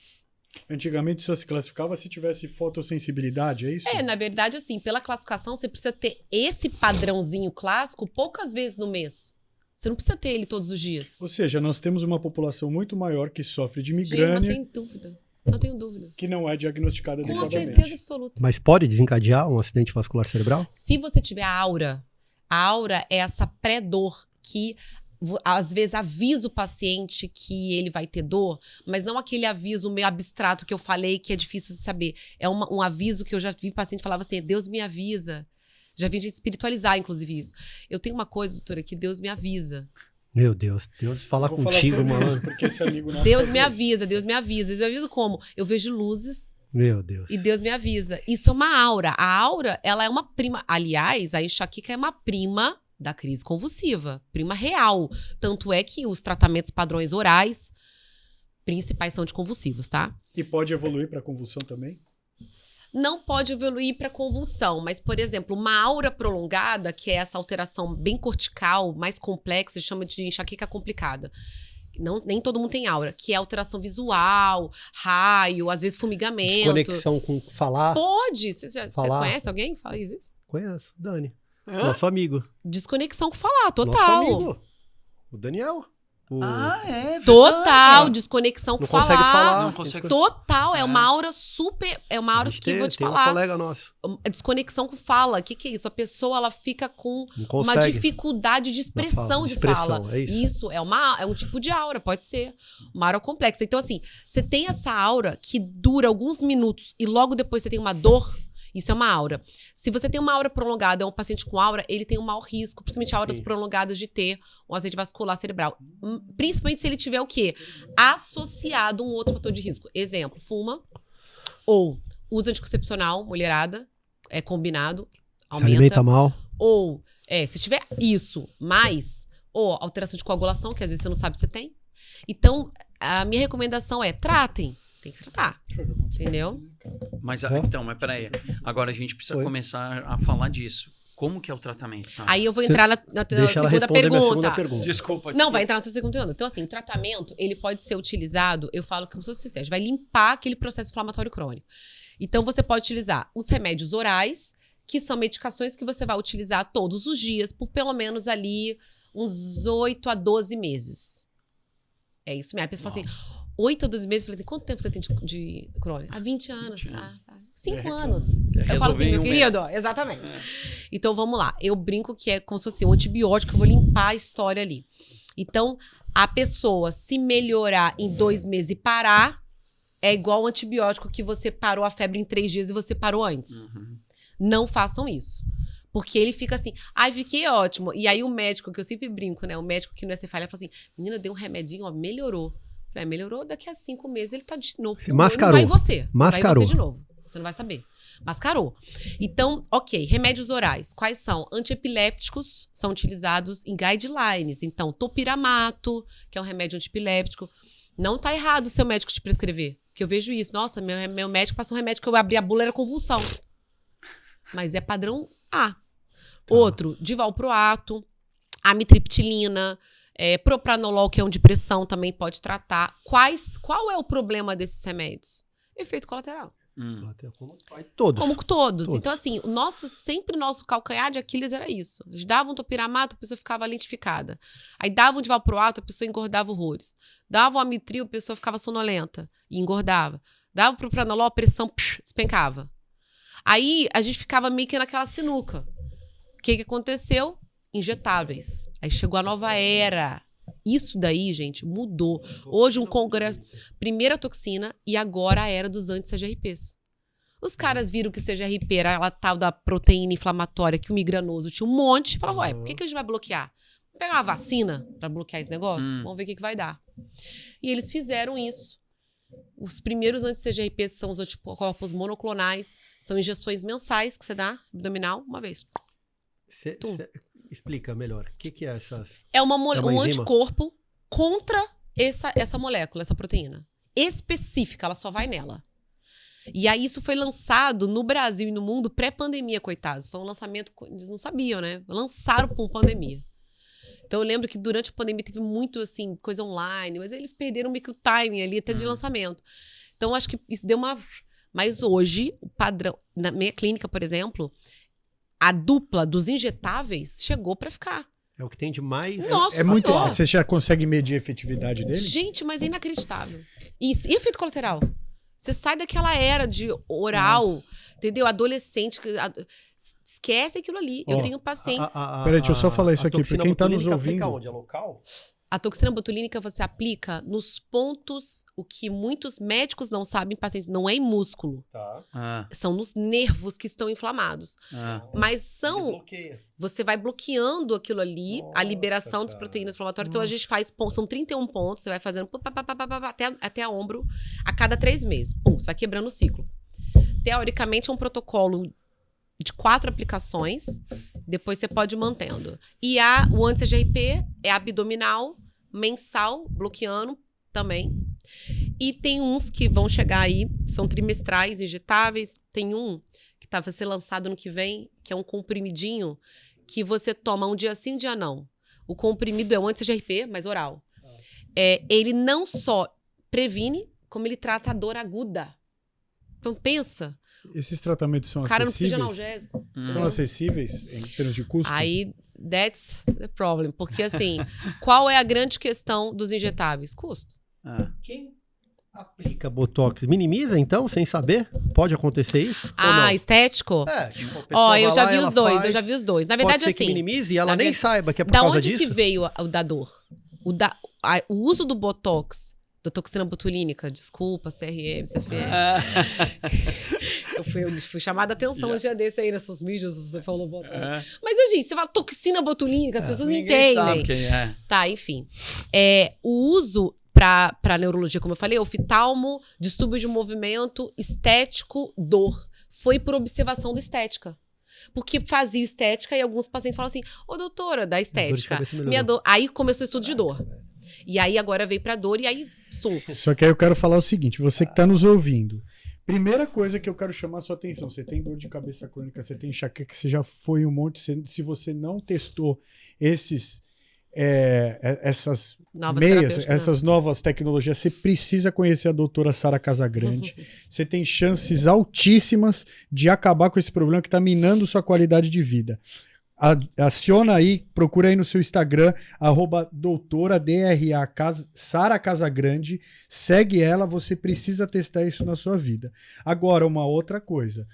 A: Antigamente só se classificava se tivesse fotossensibilidade, é isso?
D: Na verdade, assim, pela classificação, você precisa ter esse padrãozinho clássico poucas vezes no mês. Você não precisa ter ele todos os dias.
A: Ou seja, nós temos uma população muito maior que sofre de migrânia.
D: Sem dúvida. Não tenho dúvida.
A: Que não é diagnosticada
D: Com
A: adequadamente.
D: certeza absoluta.
B: Mas pode desencadear um acidente vascular cerebral?
D: Se você tiver a aura é essa pré-dor que às vezes avisa o paciente que ele vai ter dor, mas não aquele aviso meio abstrato que eu falei que é difícil de saber. É um aviso que eu já vi paciente falava assim, Deus me avisa. Já vi gente espiritualizar, inclusive, isso. Eu tenho uma coisa, doutora, que Deus me avisa.
B: Meu Deus, Deus fala contigo, mano.
D: Deus me avisa, Deus me avisa. Deus me avisa como? Eu vejo luzes.
B: Meu Deus.
D: E Deus me avisa. Isso é uma aura. A aura, ela é uma prima. Aliás, a enxaqueca é uma prima da crise convulsiva, prima real. Tanto é que os tratamentos padrões orais principais são anticonvulsivos, tá?
A: E pode evoluir para convulsão também?
D: Não pode evoluir para convulsão, mas, por exemplo, uma aura prolongada, que é essa alteração bem cortical, mais complexa, a gente chama de enxaqueca complicada. Nem todo mundo tem aura, que é alteração visual, raio, às vezes fumigamento.
B: Desconexão com falar.
D: Pode. Você
B: Falar.
D: conhece alguém que fala isso?
B: Conheço, Dani. Nosso amigo.
D: Desconexão com falar, total.
B: Nosso amigo. O Daniel.
C: verdade.
D: Total, desconexão com
B: Não consegue falar.
C: Não consegue.
D: Total, é
C: É.
D: uma aura super. É uma aura que eu vou te
B: tem
D: falar.
B: um colega nosso.
D: A desconexão com fala. O que é isso? A pessoa ela fica com
B: Não
D: uma
B: consegue.
D: dificuldade de expressão
B: fala,
D: de
B: de expressão,
D: fala.
B: é isso.
D: Isso é um tipo de aura, pode ser. Uma aura complexa. Então, assim, você tem essa aura que dura alguns minutos e logo depois você tem uma dor. Isso é uma aura. Se você tem uma aura prolongada, é um paciente com aura, ele tem um maior risco, principalmente auras
B: Sim.
D: prolongadas, de ter um acidente vascular cerebral. Principalmente se ele tiver o quê? Associado a um outro fator de risco. Exemplo, fuma ou uso anticoncepcional, mulherada, é combinado,
B: Se
D: aumenta.
B: alimenta mal.
D: Ou, se tiver isso, mais, ou alteração de coagulação, que às vezes você não sabe se você tem. Então, a minha recomendação é tratem. Tem que tratar. Entendeu?
C: Mas,
B: É.
C: então, mas peraí. Agora a gente precisa
B: Oi.
C: começar a falar disso. Como que é o tratamento, sabe?
D: Aí eu vou
B: Você
D: entrar na
B: Deixa ela
D: segunda
B: responder minha segunda
D: pergunta.
B: pergunta.
C: Desculpa.
D: Não, vai entrar na sua segunda pergunta. Então, assim, o tratamento, ele pode ser utilizado, eu falo como se fosse assim, vai limpar aquele processo inflamatório crônico. Então, você pode utilizar os remédios orais, que são medicações que você vai utilizar todos os dias, por pelo menos ali uns 8 a 12 meses. É isso mesmo. Aí a pessoa fala assim, 8 a 12 meses, eu falei, quanto tempo você tem de crônico? Há 20 anos.
C: 20 anos.
D: 5 anos.
C: Quer
D: Eu falo
C: resolver
D: assim,
C: em
D: meu
C: um
D: querido, ó, exatamente. Então, vamos lá. Eu brinco que é como se fosse um antibiótico, eu vou limpar a história ali. Então, a pessoa se melhorar em 2 meses e parar, é igual um antibiótico que você parou a febre em 3 dias e você parou antes.
C: Uhum.
D: Não façam isso. Porque ele fica assim, ai, fiquei ótimo. E aí o médico, que eu sempre brinco, né? O médico que não é cefalha, fala assim, menina, deu um remedinho, ó, melhorou. Falei, melhorou, daqui a 5 meses ele tá de novo.
B: Se mascarou.
D: Não vai você.
B: Mascarou.
D: Vai você de novo. Você não vai saber. Mascarou. Então, ok, remédios orais. Quais são? Antiepilépticos são utilizados em guidelines. Então, topiramato, que é um remédio antiepilético. Não tá errado o seu médico te prescrever. Porque eu vejo isso. Nossa, meu médico passou um remédio que eu abri a bula, era convulsão. Mas é padrão A. Outro, divalproato, amitriptilina, propranolol, que é um de pressão, também pode tratar. Qual é o problema desses remédios? Efeito colateral.
B: Todos.
D: Como todos. Então, assim, sempre o nosso calcanhar de Aquiles era isso. Eles davam topiramato, a pessoa ficava lentificada. Aí davam divalproato, a pessoa engordava horrores. Davam amitril, a pessoa ficava sonolenta e engordava. Davam propranolol, a pressão despencava. Aí a gente ficava meio que naquela sinuca. O que aconteceu? Injetáveis. Aí chegou a nova era. Isso daí, gente, mudou. Hoje um congresso... Primeira toxina e agora a era dos anti-CGRPs. Os caras viram que CGRP era a tal da proteína inflamatória que o migranoso tinha um monte. E falaram, ué, por que a gente vai bloquear? Vamos pegar uma vacina para bloquear esse negócio? Vamos ver o que vai dar. E eles fizeram isso. Os primeiros anti-CGRPs são os anticorpos monoclonais. São injeções mensais que você dá, abdominal, uma vez.
B: Explica melhor. O que é essa?
D: É um
B: enzima?
D: anticorpo contra essa molécula, essa proteína. Específica, ela só vai nela. E aí isso foi lançado no Brasil e no mundo pré-pandemia, coitados. Foi um lançamento, eles não sabiam, né? Lançaram com pandemia. Então eu lembro que durante a pandemia teve muito, assim, coisa online, mas eles perderam meio que o timing ali até de lançamento. Então acho que isso deu uma... Mas hoje, o padrão... Na minha clínica, por exemplo, a dupla dos injetáveis chegou pra ficar.
B: É o que tem de mais...
D: Nossa,
A: É muito.
D: senhora.
A: Você já consegue medir a efetividade dele?
D: Gente, mas é inacreditável. E efeito colateral? Você sai daquela era de oral, entendeu? Adolescente, esquece aquilo ali. Eu tenho pacientes...
A: Peraí, deixa eu só falar isso aqui, pra quem tá nos ouvindo.
B: Onde? É local?
D: A toxina botulínica você aplica nos pontos, o que muitos médicos não sabem, pacientes, não é em músculo.
B: Tá.
D: São nos nervos que estão inflamados. Mas
B: Bloqueia.
D: você vai bloqueando aquilo ali, a
B: Nossa,
D: liberação das
B: cara.
D: proteínas inflamatórias. Então a gente faz, são 31 pontos, você vai fazendo até a ombro a cada 3 meses. Você vai quebrando o ciclo. Teoricamente é um protocolo de 4 aplicações Depois você pode ir mantendo. E o anti-CGRP é abdominal, mensal, bloqueando também. E tem uns que vão chegar aí, são trimestrais, injetáveis. Tem um que vai ser lançado no que vem, que é um comprimidinho, que você toma um dia sim, um dia não. O comprimido é um anti-CGRP, mas oral. Ele não só previne, como ele trata a dor aguda. Então pensa.
A: Esses tratamentos são
D: O cara não precisa de
A: acessíveis?
D: analgésico.
A: São acessíveis em termos de custo?
D: Aí, that's the problem. Porque assim, qual é a grande questão dos injetáveis? Custo.
B: Quem aplica Botox minimiza, então, sem saber? Pode acontecer isso? ou não?
D: Estético?
B: Tipo, a pessoa
D: Ó,
B: vai
D: eu já
B: lá,
D: vi
B: ela
D: os dois,
B: faz,
D: eu já vi os dois. Na
B: pode
D: verdade,
B: ser que
D: assim,
B: minimize e ela
D: na
B: nem
D: ver-
B: saiba que é por
D: da
B: causa
D: onde
B: disso?
D: que veio o da dor? O uso do Botox, da toxina botulínica, desculpa, CRM, CFR. Eu fui chamada a atenção um dia desse aí nessas mídias, você falou Botox. Mas, gente, você fala toxina botulínica, as pessoas não
C: Ninguém
D: entendem.
C: sabe quem é.
D: Tá, enfim. O uso para neurologia, como eu falei, oftalmo, distúrbio de movimento, estético, dor. Foi por observação da estética. Porque fazia estética e alguns pacientes falam assim, ô doutora, da estética,
B: cabeça melhorou.
D: minha dor. Aí começou o estudo de dor. E aí agora veio pra dor e aí,
A: Só que aí eu quero falar o seguinte, você que está nos ouvindo, primeira coisa que eu quero chamar a sua atenção, você tem dor de cabeça crônica, você tem enxaqueca, você já foi um monte, se você não testou essas
D: novas
A: meias,
D: terapêuticas,
A: essas novas tecnologias, você precisa conhecer a doutora Sara Casagrande. Você tem chances altíssimas de acabar com esse problema que está minando sua qualidade de vida. Aciona aí, procura aí no seu Instagram, @doutora Sara Casagrande, segue ela, você precisa testar isso na sua vida. Agora, uma outra coisa,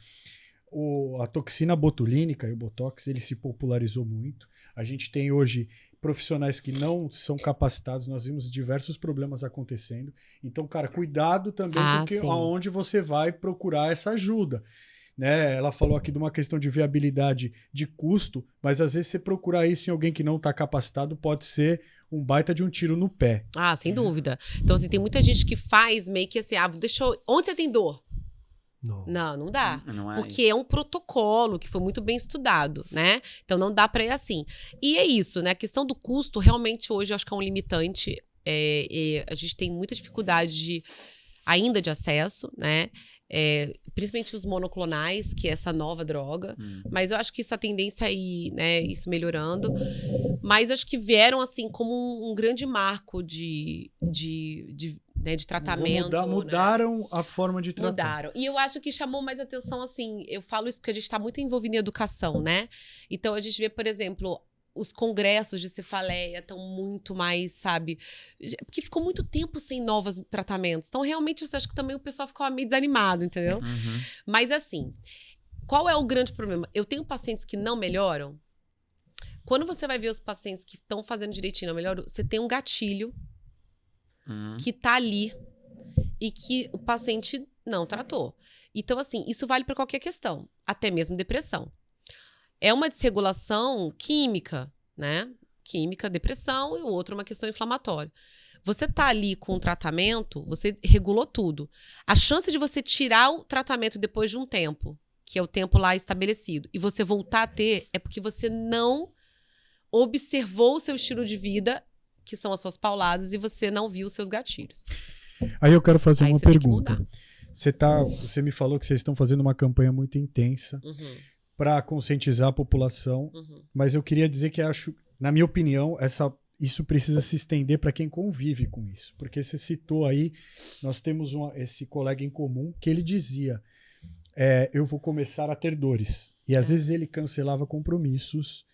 A: a toxina botulínica e o Botox, ele se popularizou muito, a gente tem hoje profissionais que não são capacitados, nós vimos diversos problemas acontecendo, então, cara, cuidado também porque
D: sim.
A: aonde você vai procurar essa ajuda. Né? Ela falou aqui de uma questão de viabilidade de custo, mas às vezes você procurar isso em alguém que não está capacitado pode ser um baita de um tiro no pé.
D: sem dúvida. Então, assim, tem muita gente que faz meio que assim, onde você tem dor? Não dá.
C: Não é
D: Porque é um protocolo que foi muito bem estudado, né? Então não dá pra ir assim. E é isso, né? A questão do custo, realmente, hoje eu acho que é um limitante. A gente tem muita dificuldade ainda de acesso, né? Principalmente os monoclonais, que é essa nova droga. Mas eu acho que essa tendência aí, né? Isso melhorando. Mas acho que vieram, assim, como um grande marco de tratamento.
A: Mudaram a forma de tratar.
D: Mudaram. E eu acho que chamou mais atenção, assim, eu falo isso porque a gente está muito envolvido em educação, né? Então a gente vê, por exemplo, os congressos de cefaleia estão muito mais, sabe? Porque ficou muito tempo sem novos tratamentos. Então, realmente, eu acho que também o pessoal ficou meio desanimado, entendeu? Mas, assim, qual é o grande problema? Eu tenho pacientes que não melhoram. Quando você vai ver os pacientes que estão fazendo direitinho, não melhoram, você tem um gatilho que tá ali e que o paciente não tratou. Então, assim, isso vale para qualquer questão, até mesmo depressão. É uma desregulação química, né? Química, depressão, e o outro é uma questão inflamatória. Você tá ali com o tratamento, você regulou tudo. A chance de você tirar o tratamento depois de um tempo, que é o tempo lá estabelecido, e você voltar a ter, é porque você não observou o seu estilo de vida, que são as suas pauladas, e você não viu os seus gatilhos.
A: Aí eu quero fazer
D: Aí
A: uma
D: você tem que
A: pergunta.
D: mudar.
A: Você me falou que vocês estão fazendo uma campanha muito intensa para conscientizar a população, mas eu queria dizer que acho, na minha opinião, isso precisa se estender para quem convive com isso. Porque você citou aí, nós temos esse colega em comum que ele dizia, eu vou começar a ter dores. E às vezes ele cancelava compromissos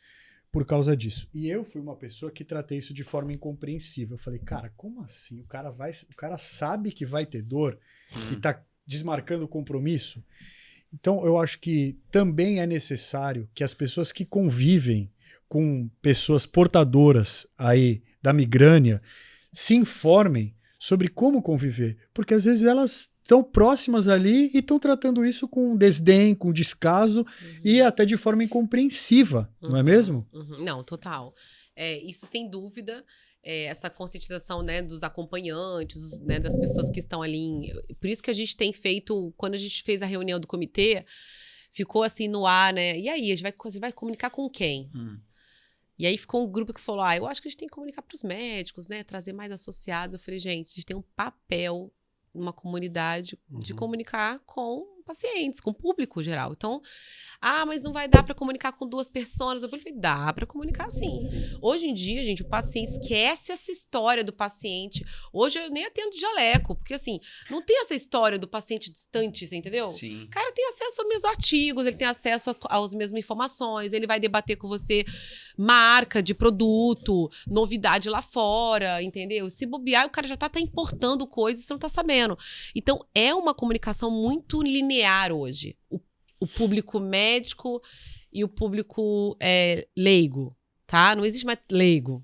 A: por causa disso. E eu fui uma pessoa que tratei isso de forma incompreensível. Eu falei, cara, como assim? O cara sabe que vai ter dor e tá desmarcando o compromisso? Então, eu acho que também é necessário que as pessoas que convivem com pessoas portadoras aí da migrânia se informem sobre como conviver. Porque às vezes elas estão próximas ali e estão tratando isso com desdém, com descaso e até de forma incompreensiva, não é mesmo?
D: Não, total. Isso sem dúvida, essa conscientização, né, dos acompanhantes, né, das pessoas que estão ali. Por isso que a gente tem feito, quando a gente fez a reunião do comitê, ficou assim no ar, né? E aí, a gente vai comunicar com quem? E aí ficou um grupo que falou, eu acho que a gente tem que comunicar para os médicos, né? Trazer mais associados. Eu falei, gente, a gente tem um papel numa comunidade de comunicar com pacientes, com o público geral. Então, mas não vai dar para comunicar com 2 pessoas. Eu falei, dá para comunicar sim. Hoje em dia, gente, o paciente esquece essa história do paciente. Hoje eu nem atendo de jaleco, porque assim, não tem essa história do paciente distante, você entendeu?
C: Sim.
D: O cara tem acesso aos mesmos artigos, ele tem acesso às mesmas informações, ele vai debater com você marca de produto, novidade lá fora, entendeu? Se bobear, o cara já tá importando coisas e você não tá sabendo. Então, é uma comunicação muito linear hoje. O público médico e o público leigo, tá? Não existe mais leigo.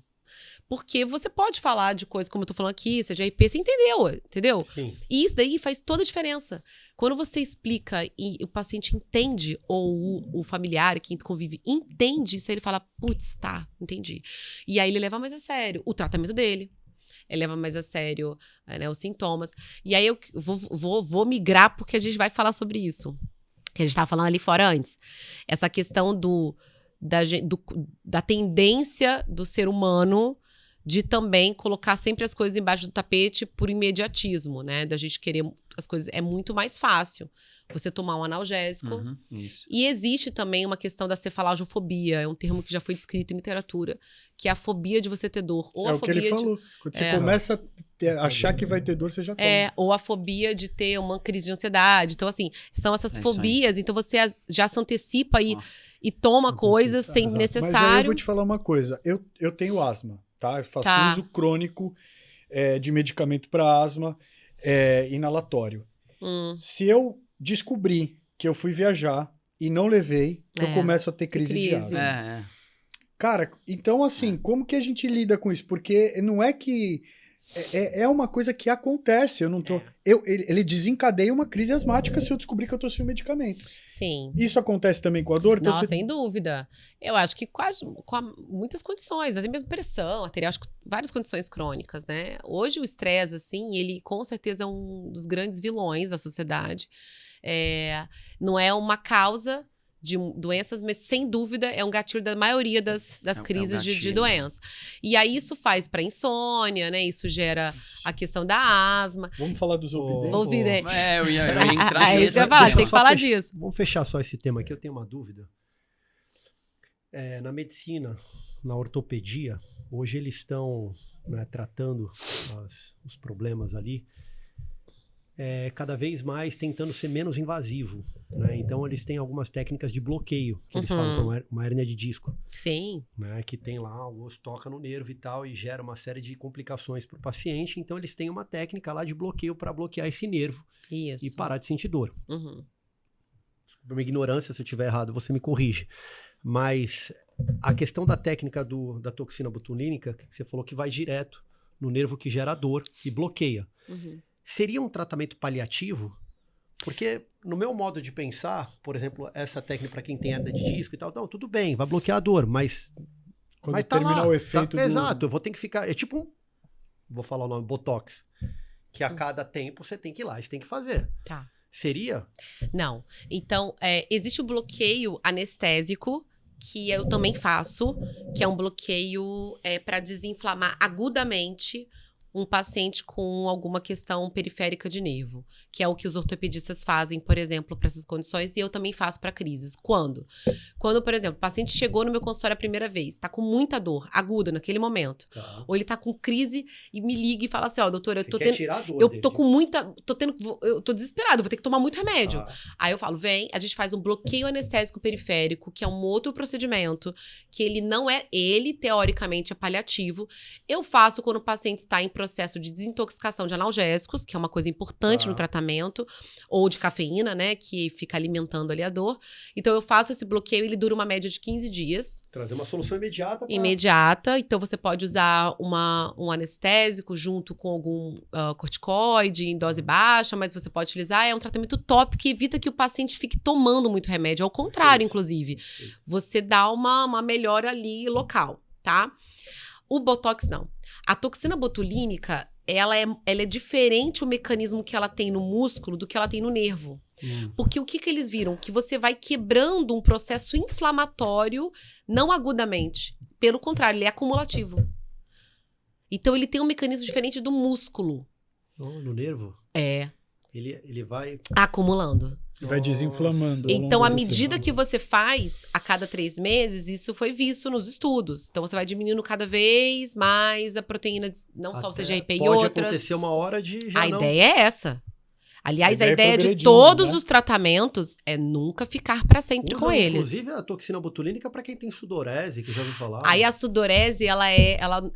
D: Porque você pode falar de coisas como eu tô falando aqui, seja IP, você entendeu?
B: Sim.
D: E isso daí faz toda a diferença. Quando você explica e o paciente entende, ou o familiar, quem convive, entende isso, aí ele fala, putz, tá, entendi. E aí ele leva mais a sério o tratamento dele. Ele leva mais a sério, né, os sintomas. E aí eu vou migrar porque a gente vai falar sobre isso. Que a gente estava falando ali fora antes. Essa questão da tendência do ser humano de também colocar sempre as coisas embaixo do tapete por imediatismo, né? Da gente querer as coisas. É muito mais fácil você tomar um analgésico.
C: Isso.
D: E existe também uma questão da cefalgiofobia, é um termo que já foi descrito em literatura, que é a fobia de você ter dor. Ou
A: É
D: a
A: o que
D: fobia
A: ele falou. Quando você começa a achar que vai ter dor, você já toma.
D: ou a fobia de ter uma crise de ansiedade. Então, assim, são essas fobias. Então, você já se antecipa e toma coisas sem
A: Mas aí eu
D: necessário.
A: vou te falar uma coisa. Eu tenho asma, tá? Eu faço uso crônico de medicamento para asma inalatório. Se eu descobrir que eu fui viajar e não levei, eu começo a ter crise de asma. Cara, então assim, como que a gente lida com isso? Porque não é que... É uma coisa que acontece, eu não tô... Ele desencadeia uma crise asmática se eu descobrir que eu tô sem medicamento.
D: Sim.
A: Isso acontece também com a dor? Então
D: Não, sem dúvida. Eu acho que com muitas condições, até mesmo pressão arterial, acho que várias condições crônicas, né? Hoje o estresse, assim, ele com certeza é um dos grandes vilões da sociedade. Não é uma causa de doenças, mas sem dúvida é um gatilho da maioria das crises de doença. E aí isso faz para insônia, né? Isso gera a questão da asma.
A: Vamos falar dos zolpidem.
C: Eu ia entrar
D: nisso. Isso que eu ia falar, a gente tem que falar disso.
B: Vamos fechar só esse tema aqui, eu tenho uma dúvida. Na medicina, na ortopedia, hoje eles estão tratando os problemas ali, cada vez mais tentando ser menos invasivo, né? Então eles têm algumas técnicas de bloqueio, que eles falam com uma hérnia de disco.
D: Sim.
B: Né? Que tem lá, o osso toca no nervo e tal, e gera uma série de complicações para o paciente. Então eles têm uma técnica lá de bloqueio para bloquear esse nervo.
D: Isso.
B: E parar de sentir dor. Desculpa a minha ignorância, se eu estiver errado, você me corrige. Mas a questão da técnica da toxina botulínica, que você falou que vai direto no nervo que gera dor e bloqueia. Seria um tratamento paliativo? Porque no meu modo de pensar, por exemplo, essa técnica para quem tem hernia de disco e tal, não, tudo bem, vai bloquear a dor, mas
A: quando
B: vai
A: terminar o efeito
B: Exato, eu vou ter que ficar... É tipo vou falar o nome, Botox. Que a cada tempo você tem que ir lá, você tem que fazer.
D: Tá.
B: Seria?
D: Não. Então, existe o bloqueio anestésico, que eu também faço, que é um bloqueio para desinflamar agudamente um paciente com alguma questão periférica de nervo, que é o que os ortopedistas fazem, por exemplo, para essas condições, e eu também faço para crises. Quando? Quando, por exemplo, o paciente chegou no meu consultório a primeira vez, está com muita dor aguda naquele momento, ou ele está com crise e me liga e fala assim, doutora, eu tô desesperado, vou ter que tomar muito remédio. Aí eu falo, vem, a gente faz um bloqueio anestésico periférico, que é um outro procedimento, que ele teoricamente é paliativo. Eu faço quando o paciente está em processo de desintoxicação de analgésicos, que é uma coisa importante no tratamento, ou de cafeína, né, que fica alimentando ali a dor. Então eu faço esse bloqueio, ele dura uma média de 15 dias.
B: Trazer uma solução imediata.
D: Imediata. Então você pode usar um anestésico junto com algum corticoide em dose baixa, mas você pode utilizar, é um tratamento top que evita que o paciente fique tomando muito remédio, ao contrário, inclusive. Você dá uma melhora ali local, tá? O Botox não. A toxina botulínica, ela é diferente o mecanismo que ela tem no músculo do que ela tem no nervo. Porque o que eles viram? Que você vai quebrando um processo inflamatório, não agudamente. Pelo contrário, ele é acumulativo. Então, ele tem um mecanismo diferente do músculo.
B: No nervo?
D: É.
B: Ele vai...
A: Ele
D: Acumulando.
A: vai desinflamando. ao
D: Então,
A: longo
D: à
A: do
D: medida
A: tempo.
D: que você faz, a cada 3 meses, isso foi visto nos estudos. Então, você vai diminuindo cada vez mais a proteína, não só o
B: Até
D: CGRP e
B: pode
D: outras.
B: acontecer uma hora de já
D: A
B: não...
D: ideia é essa. Aliás, a
A: A ideia é
D: ideia de
A: progredindo,
D: todos
A: né?
D: os tratamentos é nunca ficar para sempre
B: Usa,
D: com eles.
B: Inclusive a toxina botulínica para quem tem sudorese, que eu já ouvi falar.
D: Aí a sudorese, ela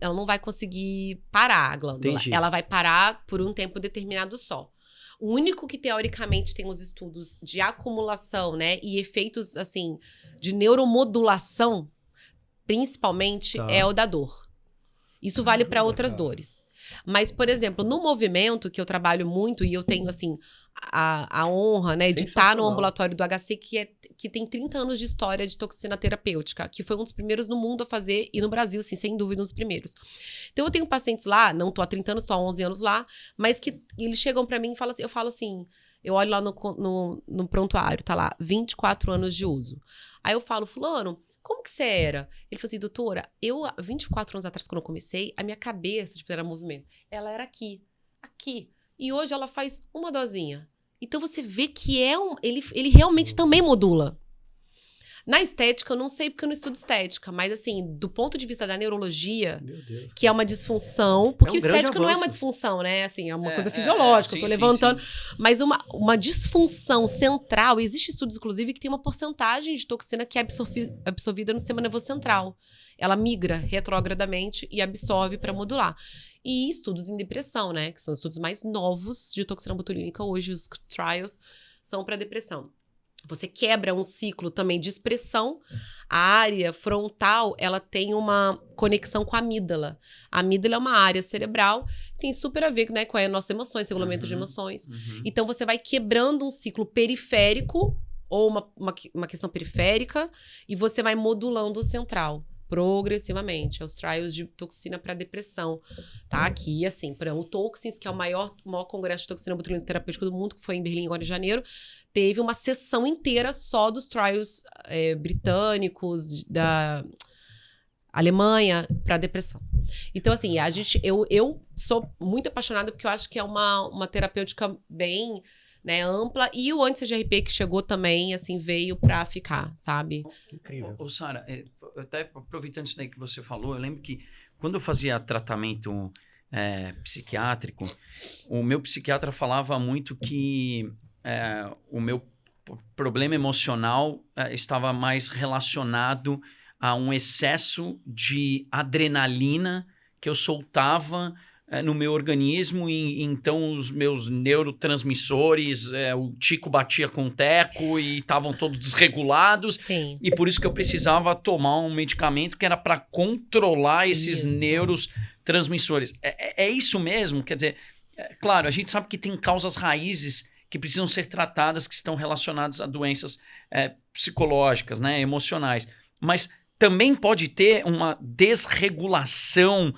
D: não vai conseguir parar a glândula.
B: Entendi.
D: Ela vai parar por um tempo determinado só. O único que, teoricamente, tem os estudos de acumulação, né? E efeitos, assim, de neuromodulação, principalmente,
B: Tá.
D: é o da dor. Isso vale para outras
A: cara.
D: dores. Mas, por exemplo, no movimento, que eu trabalho muito, e eu tenho, assim, a honra, né, de estar no
B: Sensacional.
D: ambulatório do HC, que tem 30 anos de história de toxina terapêutica, que foi um dos primeiros no mundo a fazer, e no Brasil, assim, sem dúvida, um dos primeiros. Então, eu tenho pacientes lá, não tô há 30 anos, tô há 11 anos lá, mas que eles chegam pra mim e falam assim, eu falo assim, eu olho lá no prontuário, tá lá, 24 anos de uso. Aí eu falo, fulano, como que você era? Ele falou assim, doutora, eu, 24 anos atrás, quando eu comecei, a minha cabeça, tipo, era movimento. Ela era aqui. E hoje ela faz uma dosinha. Então você vê que ele realmente também modula. Na estética, eu não sei porque eu não estudo estética, mas assim, do ponto de vista da neurologia,
B: Meu Deus.
D: que é uma disfunção, porque
B: É um grande
D: estética não é uma
B: avanço.
D: disfunção, né? Assim, é uma coisa
C: sim,
D: fisiológica, eu tô
C: sim,
D: levantando.
C: sim.
D: Mas uma disfunção central, existe estudos, inclusive, que tem uma porcentagem de toxina que é absorvida no sistema nervoso central. Ela migra retrogradamente e absorve para modular. E estudos em depressão, né? Que são os estudos mais novos de toxina botulínica hoje, os trials, são para depressão. Você quebra um ciclo também de expressão. A área frontal, ela tem uma conexão com a amígdala. A amígdala é uma área cerebral que tem super a ver, né, com as nossas emoções, regulamento de emoções. Então, você vai quebrando um ciclo periférico ou uma questão periférica e você vai modulando o central progressivamente. É os trials de toxina para depressão. Tá aqui, assim, para o Toxins, que é o maior congresso de toxina botulínica terapêutica do mundo, que foi em Berlim agora em janeiro, teve uma sessão inteira só dos trials britânicos, da Alemanha, para depressão. Então, assim, eu sou muito apaixonada porque eu acho que é uma terapêutica bem, né, ampla, e o anti-CGRP que chegou também, assim, veio pra ficar, sabe?
B: Incrível.
C: Ô, Sara, até aproveitando isso daí que você falou, eu lembro que quando eu fazia tratamento psiquiátrico, o meu psiquiatra falava muito que o meu problema emocional estava mais relacionado a um excesso de adrenalina que eu soltava no meu organismo, e então os meus neurotransmissores, o tico batia com o teco e estavam todos desregulados.
D: Sim.
C: E por isso que eu precisava tomar um medicamento que era para controlar esses
D: Isso.
C: neurotransmissores. É isso mesmo? Quer dizer, claro, a gente sabe que tem causas raízes que precisam ser tratadas, que estão relacionadas a doenças psicológicas, né, emocionais. Mas também pode ter uma desregulação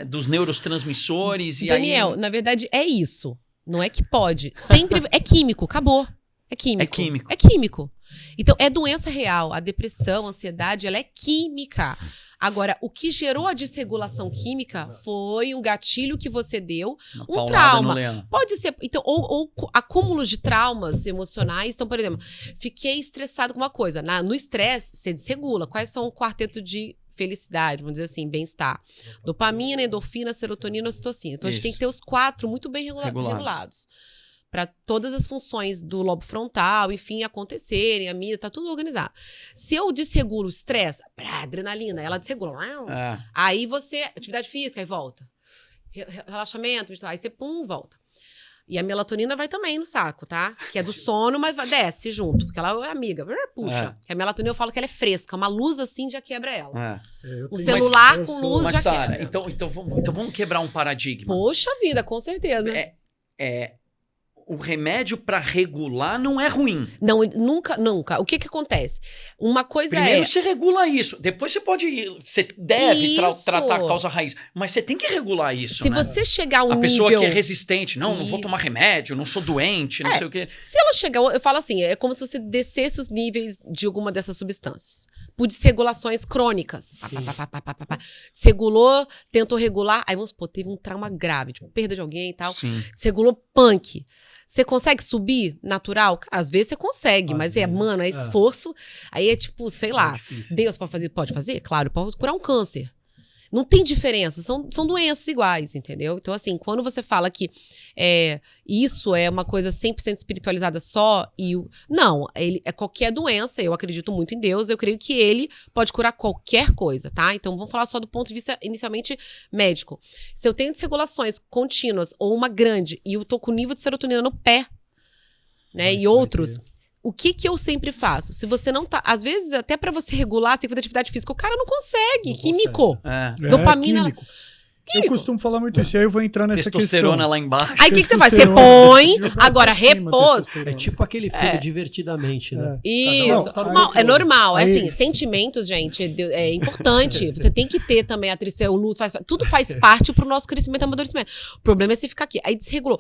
C: dos neurotransmissores.
D: Daniel, na verdade, é isso. Não é que pode. Sempre é químico, acabou. É químico.
C: É químico.
D: É químico. Então, é doença real. A depressão, a ansiedade, ela é química. Agora, o que gerou a desregulação química foi um gatilho que você deu,
C: Uma
D: um
C: paulada
D: trauma.
C: no leão.
D: Pode ser, então, ou acúmulos de traumas emocionais. Então, por exemplo, fiquei estressado com uma coisa. No estresse, você desregula. Quais são o quarteto de felicidade, vamos dizer assim, bem-estar? Dopamina, endorfina, serotonina, ocitocina. Então, a gente tem que ter os 4 muito bem regulados. Para todas as funções do lobo frontal, enfim, acontecerem, a minha, tá tudo organizado. Se eu desregulo o estresse, adrenalina, ela desregula. Aí você, atividade física, aí volta. Relaxamento, aí você, volta. E a melatonina vai também no saco, tá? Que é do sono, mas desce junto, porque ela é amiga, puxa. Que a melatonina eu falo que ela é fresca, uma luz assim já quebra ela. O celular com luz já
C: Sara,
D: quebra.
C: então vamos quebrar um paradigma.
D: Poxa vida, com certeza.
C: o remédio para regular não é ruim.
D: Não, nunca. O que acontece? Uma coisa
C: Primeiro você regula isso, depois você deve
D: Isso.
C: tratar a causa raiz, mas você tem que regular isso,
D: Se
C: né?
D: você chegar a um
C: A pessoa
D: nível...
C: que é resistente, não vou tomar remédio, não sou doente, não sei o quê.
D: Se ela chegar... Eu falo assim, é como se você descesse os níveis de alguma dessas substâncias. Por desregulações crônicas. Se regulou, tentou regular, aí vamos supor, teve um trauma grave, tipo, perda de alguém e tal.
C: Sim.
D: Se regulou punk. Você consegue subir natural? Cara, às vezes você consegue,
B: Às
D: mas
B: vezes,
D: mano, é esforço. Aí é tipo, sei lá,
B: difícil.
D: Deus pode fazer? Pode fazer? Claro, pode curar um câncer. Não tem diferença, são doenças iguais, entendeu? Então, assim, quando você fala que isso é uma coisa 100% espiritualizada só, não, é qualquer doença, eu acredito muito em Deus, eu creio que ele pode curar qualquer coisa, tá? Então, vamos falar só do ponto de vista inicialmente médico. Se eu tenho desregulações contínuas ou uma grande e eu tô com nível de serotonina no pé, né, e outros... O que eu sempre faço? Se você não tá... Às vezes, até pra você regular, você tem que fazer atividade física. O cara não consegue.
B: Não
D: Químico.
C: Dopamina.
A: Químico. Eu costumo falar muito isso, e aí eu vou entrar nessa
C: Testosterona
A: questão.
C: lá embaixo.
D: Aí o que você faz? Você
A: Testosterona,
D: põe,
A: joga
D: agora
A: pra cima,
D: repouso.
A: testosterona.
B: É tipo aquele filme Divertidamente, né?
D: Isso.
B: Tá no
D: Não,
B: meu
D: é normal. É
A: Aí-
D: assim, sentimentos, gente, é importante. Você tem que ter também a tristeza, o luto, tudo faz parte pro nosso crescimento e amadurecimento. O problema é você ficar aqui. Aí desregulou.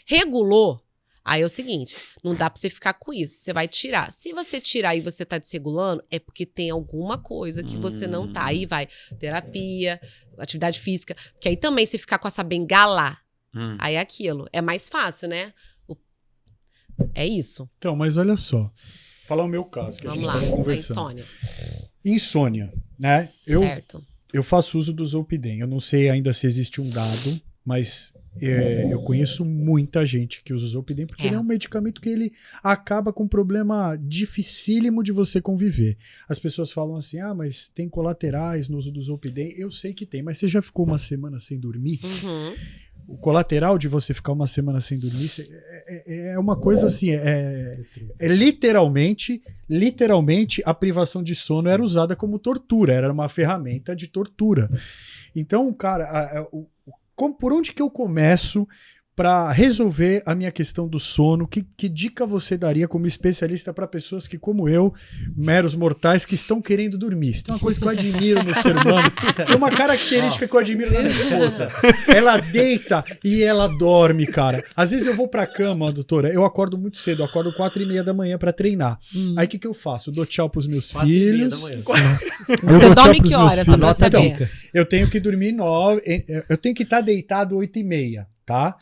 D: Regulou. Aí é o seguinte, não dá pra você ficar com isso. Você vai tirar. Se você tirar e você tá desregulando, é porque tem alguma coisa que você não tá. Aí vai terapia, atividade física. Porque aí também você ficar com essa bengala, aí é aquilo. É mais fácil, né? É isso.
A: Então, mas olha só. Falar o meu caso, que
D: Vamos
A: a
D: lá.
A: gente estava
D: A
A: conversando.
D: insônia.
A: Insônia, né?
D: Certo.
A: Eu faço uso do Zolpidem. Eu não sei ainda se existe um dado, mas eu conheço muita gente que usa o Zolpidem porque ele é um medicamento que ele acaba com um problema dificílimo de você conviver. As pessoas falam assim, mas tem colaterais no uso do Zolpidem. Eu sei que tem, mas você já ficou uma semana sem dormir?
D: Uhum.
A: O colateral de você ficar uma semana sem dormir é uma coisa assim, literalmente a privação de sono era usada como tortura, era uma ferramenta de tortura. Então, cara, por onde que eu começo para resolver a minha questão do sono? Que dica você daria como especialista para pessoas que, como eu, meros mortais, que estão querendo dormir? Isso é uma coisa que eu admiro no ser humano. Tem uma característica que eu admiro na minha esposa. Ela deita e ela dorme, cara. Às vezes eu vou pra cama, doutora, eu acordo muito cedo, eu acordo 4:30 da manhã para treinar. Aí o que eu faço? Eu dou tchau pros meus
B: 4:30
A: filhos.
B: da manhã.
D: Você dorme que hora, só pra saber?
A: Eu tenho que dormir 9, eu tenho que estar deitado 8:30. Tá?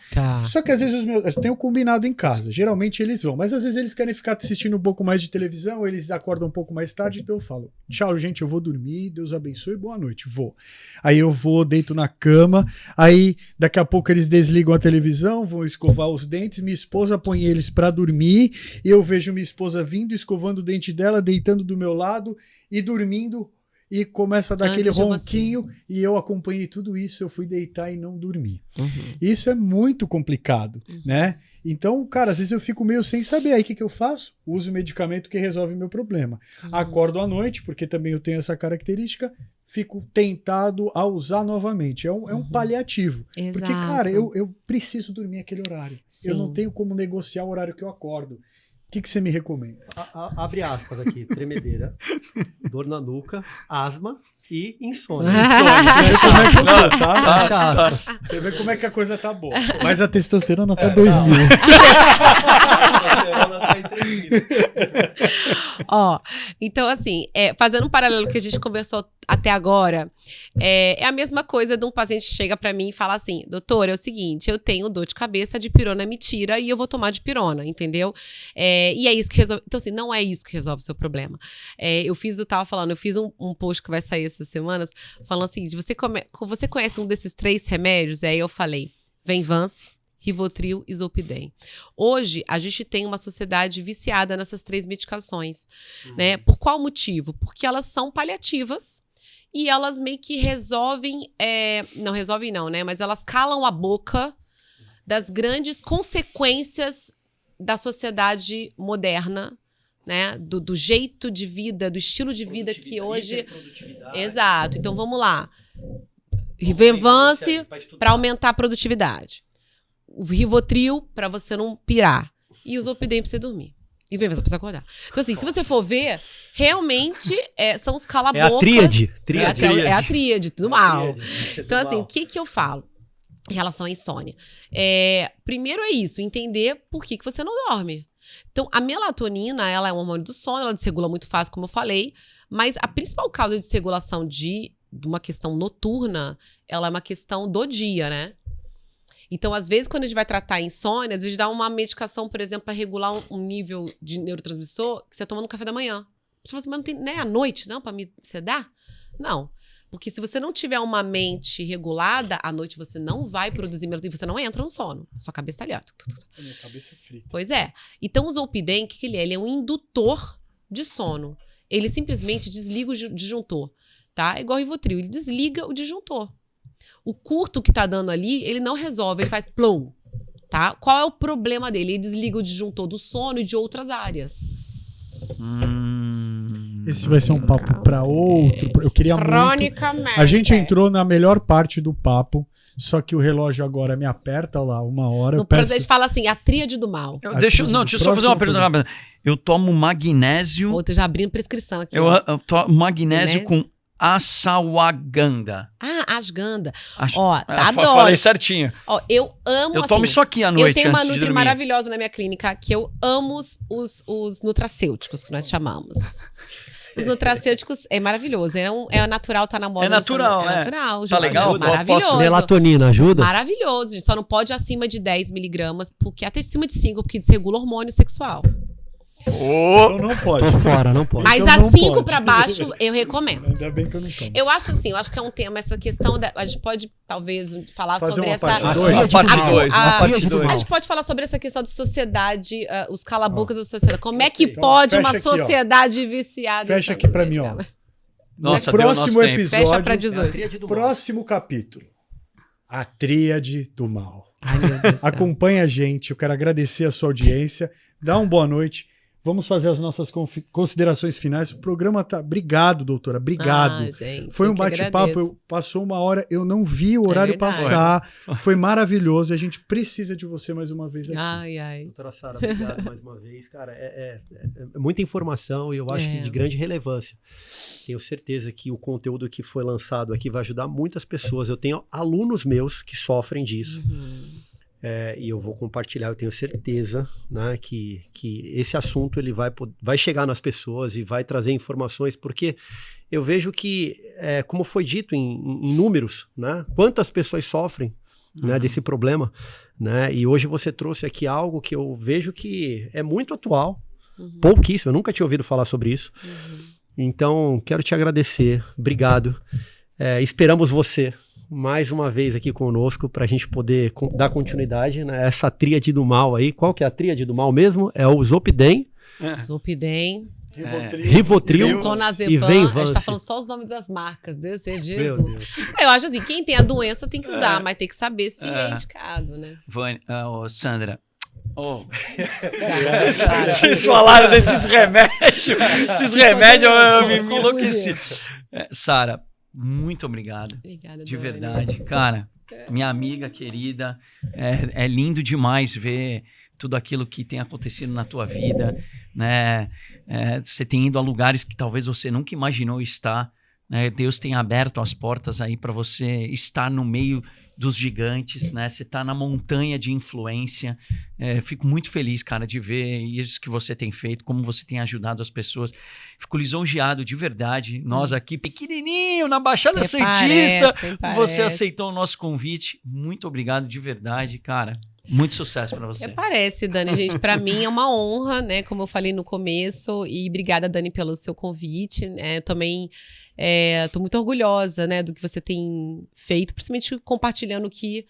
A: Só que às vezes eu tenho combinado em casa, geralmente eles vão, mas às vezes eles querem ficar assistindo um pouco mais de televisão, eles acordam um pouco mais tarde, então eu falo, tchau gente, eu vou dormir, Deus abençoe, boa noite, vou. Aí eu vou, deito na cama, aí daqui a pouco eles desligam a televisão, vão escovar os dentes, minha esposa põe eles pra dormir, e eu vejo minha esposa vindo, escovando o dente dela, deitando do meu lado e dormindo, e começa a dar aquele ronquinho, e eu acompanhei tudo isso, eu fui deitar e não dormi. Isso é muito complicado, né? Então, cara, às vezes eu fico meio sem saber. Aí o que eu faço? Uso o medicamento que resolve o meu problema. Acordo à noite, porque também eu tenho essa característica, fico tentado a usar novamente. É um paliativo.
D: Exato.
A: Porque, cara, eu preciso dormir aquele horário.
D: Sim.
A: Eu não tenho como negociar o horário que eu acordo. O que você me recomenda?
B: Abre aspas aqui, tremedeira, dor na nuca, asma e insônia. Fecha aspas.
A: Você vê como é que a coisa tá boa. Mas a testosterona tá 2.000.
D: Ó, então assim, fazendo um paralelo que a gente conversou até agora, é a mesma coisa de um paciente que chega pra mim e fala assim, doutor, é o seguinte, eu tenho dor de cabeça, a dipirona me tira e eu vou tomar dipirona, entendeu? E é isso que resolve, então assim, não é isso que resolve o seu problema. Eu fiz um post que vai sair essas semanas, falando assim, você conhece um desses 3 remédios? Aí eu falei, Venvance, Rivotril e Zolpidem. Hoje, a gente tem uma sociedade viciada nessas 3 medicações, né? Por qual motivo? Porque elas são paliativas e elas meio que resolvem, não resolvem não, né? Mas elas calam a boca das grandes consequências da sociedade moderna, né? Do jeito de vida, do estilo de vida que hoje... Exato. Então, vamos lá. Venvance para aumentar a produtividade. o Rivotril pra você não pirar. E o Zolpidem pra você dormir. E vem, você precisa acordar. Então, assim, se você for ver, realmente são os calabocas.
B: É a tríade.
D: É a tríade, tudo mal.
B: Tríade.
D: Então, assim, o que eu falo em relação à insônia? Primeiro é isso, entender por que você não dorme. Então, a melatonina, ela é um hormônio do sono, ela desregula muito fácil, como eu falei, mas a principal causa de desregulação de uma questão noturna, ela é uma questão do dia, né? Então, às vezes, quando a gente vai tratar a insônia, às vezes dá uma medicação, por exemplo, para regular um nível de neurotransmissor que você toma no café da manhã. Você fala assim, mas não tem, né, à noite, não, para me sedar? Não. Porque se você não tiver uma mente regulada, à noite você não vai produzir melatonina, você não entra no sono. Sua cabeça tá ali, ó.
A: A minha cabeça é frita.
D: Pois é. Então, o Zolpidem, o que ele é? Ele é um indutor de sono. Ele simplesmente desliga o disjuntor, tá? É igual o Rivotril, ele desliga o disjuntor. O curto que tá dando ali, ele não resolve, ele faz plum, tá? Qual é o problema dele? Ele desliga o disjuntor do sono e de outras áreas.
A: Esse vai ser um papo pra outro. Eu queria muito.
D: Cronicamente.
A: A gente entrou na melhor parte do papo, só que o relógio agora me aperta lá, 1 hora.
D: No próximo a gente fala assim, a tríade do mal.
C: Deixa eu só fazer uma pergunta rápida. Eu tomo magnésio.
D: Outra já abrindo prescrição aqui.
C: Eu tomo magnésio com ashwagandha.
D: Ashwagandha. Ó, adoro.
C: Falei certinho.
D: Ó, eu amo,
C: Eu tomo isso aqui à noite.
D: Eu tenho uma
C: antes de
D: nutri
C: dormir.
D: maravilhosa na minha clínica, que eu amo os nutracêuticos, que nós chamamos. Os nutracêuticos é maravilhoso. É natural, tá na moda.
C: É natural,
D: É natural.
C: Tá legal?
D: Maravilhoso.
B: Melatonina ajuda?
D: Maravilhoso. Gente. Só não pode acima de 10 miligramas, porque até acima de 5, porque desregula o hormônio sexual.
A: Então não pode.
B: Tô fora, não pode.
D: Mas
A: Então
D: a
A: não
D: 5
A: pode.
D: pra baixo, eu recomendo.
A: Ainda bem que eu não tomo.
D: Eu acho assim, que é um tema, essa questão, a gente pode talvez falar
A: Fazer
D: sobre
A: uma
D: essa...
A: parte dois?
C: A parte 2.
D: a-
C: Uma parte
B: a-
C: 2.
D: A gente pode falar sobre essa questão de sociedade, os calaboucos da sociedade. Como é que
A: Então,
D: pode
A: fecha
D: uma
A: aqui, ó.
D: sociedade viciada?
A: Fecha
D: em
A: aqui pra mim, ó.
C: Nossa,
A: no
C: deu nosso
A: próximo
C: tempo.
A: episódio,
D: Fecha pra 18.
A: próximo capítulo, a tríade do mal.
D: Ai, meu Deus do céu.
A: Acompanha a gente, eu quero agradecer a sua audiência, dá uma boa noite. Vamos fazer as nossas considerações finais. O programa tá... Obrigado, doutora, obrigado.
D: Ah, gente,
A: Foi
D: eu
A: um
D: que
A: bate-papo,
D: agradeço.
A: passou 1 hora, eu não vi o horário
D: verdade.
A: passar. Foi maravilhoso, a gente precisa de você mais uma vez aqui.
D: Ai, ai.
B: Doutora Sara, obrigado mais uma vez. Cara, é muita informação e eu acho que de grande relevância. Tenho certeza que o conteúdo que foi lançado aqui vai ajudar muitas pessoas. Eu tenho alunos meus que sofrem disso. E eu vou compartilhar, eu tenho certeza, né, que esse assunto ele vai chegar nas pessoas e vai trazer informações, porque eu vejo que, como foi dito em números, né, quantas pessoas sofrem, né, desse problema, né, e hoje você trouxe aqui algo que eu vejo que é muito atual, pouquíssimo, eu nunca tinha ouvido falar sobre isso. Então, quero te agradecer, obrigado. Esperamos você mais uma vez aqui conosco para a gente poder dar continuidade nessa tríade do mal aí. Qual que é a tríade do mal mesmo? É o Zolpidem,
D: Zolpidem,
B: Rivotril
D: Clonazepam.
B: e
D: A gente
B: Venvance.
D: tá falando só os nomes das marcas. Deus seja
B: Meu
D: Jesus.
B: Deus.
D: Eu acho assim, quem tem a doença tem que usar, mas tem que saber se é indicado, né?
C: Sandra.
D: Cara,
C: Vocês falaram desses remédios. Esses remédios eu me enlouqueci. Sara, muito obrigado.
D: Obrigada,
C: De
D: Dani.
C: verdade. Cara, minha amiga querida, é lindo demais ver tudo aquilo que tem acontecido na tua vida, né? Você tem ido a lugares que talvez você nunca imaginou estar, né? Deus tem aberto as portas aí para você estar no meio dos gigantes, né? Você tá na montanha de influência. Fico muito feliz, cara, de ver isso que você tem feito, como você tem ajudado as pessoas. Fico lisonjeado de verdade. Nós aqui, pequenininho, na Baixada Santista, você aceitou o nosso convite. Muito obrigado de verdade, cara. Muito sucesso para você.
D: Parece, Dani, gente. Para mim é uma honra, né? Como eu falei no começo. E obrigada, Dani, pelo seu convite. Também tô muito orgulhosa, né, do que você tem feito, principalmente compartilhando o que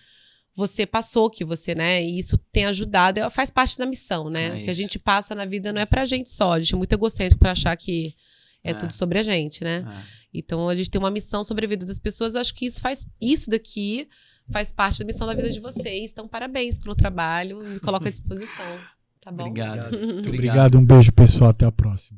D: você passou, que você, né, e isso tem ajudado, faz parte da missão, né? Que a gente passa na vida não é pra gente só. A gente é muito egocêntrico pra achar que é tudo sobre a gente, né? Então a gente tem uma missão sobre a vida das pessoas. Eu acho que isso daqui faz parte da missão da vida de vocês. Então, parabéns pelo trabalho. Me coloco à disposição. Tá bom?
C: Obrigado.
A: Obrigado, um beijo, pessoal. Até a próxima.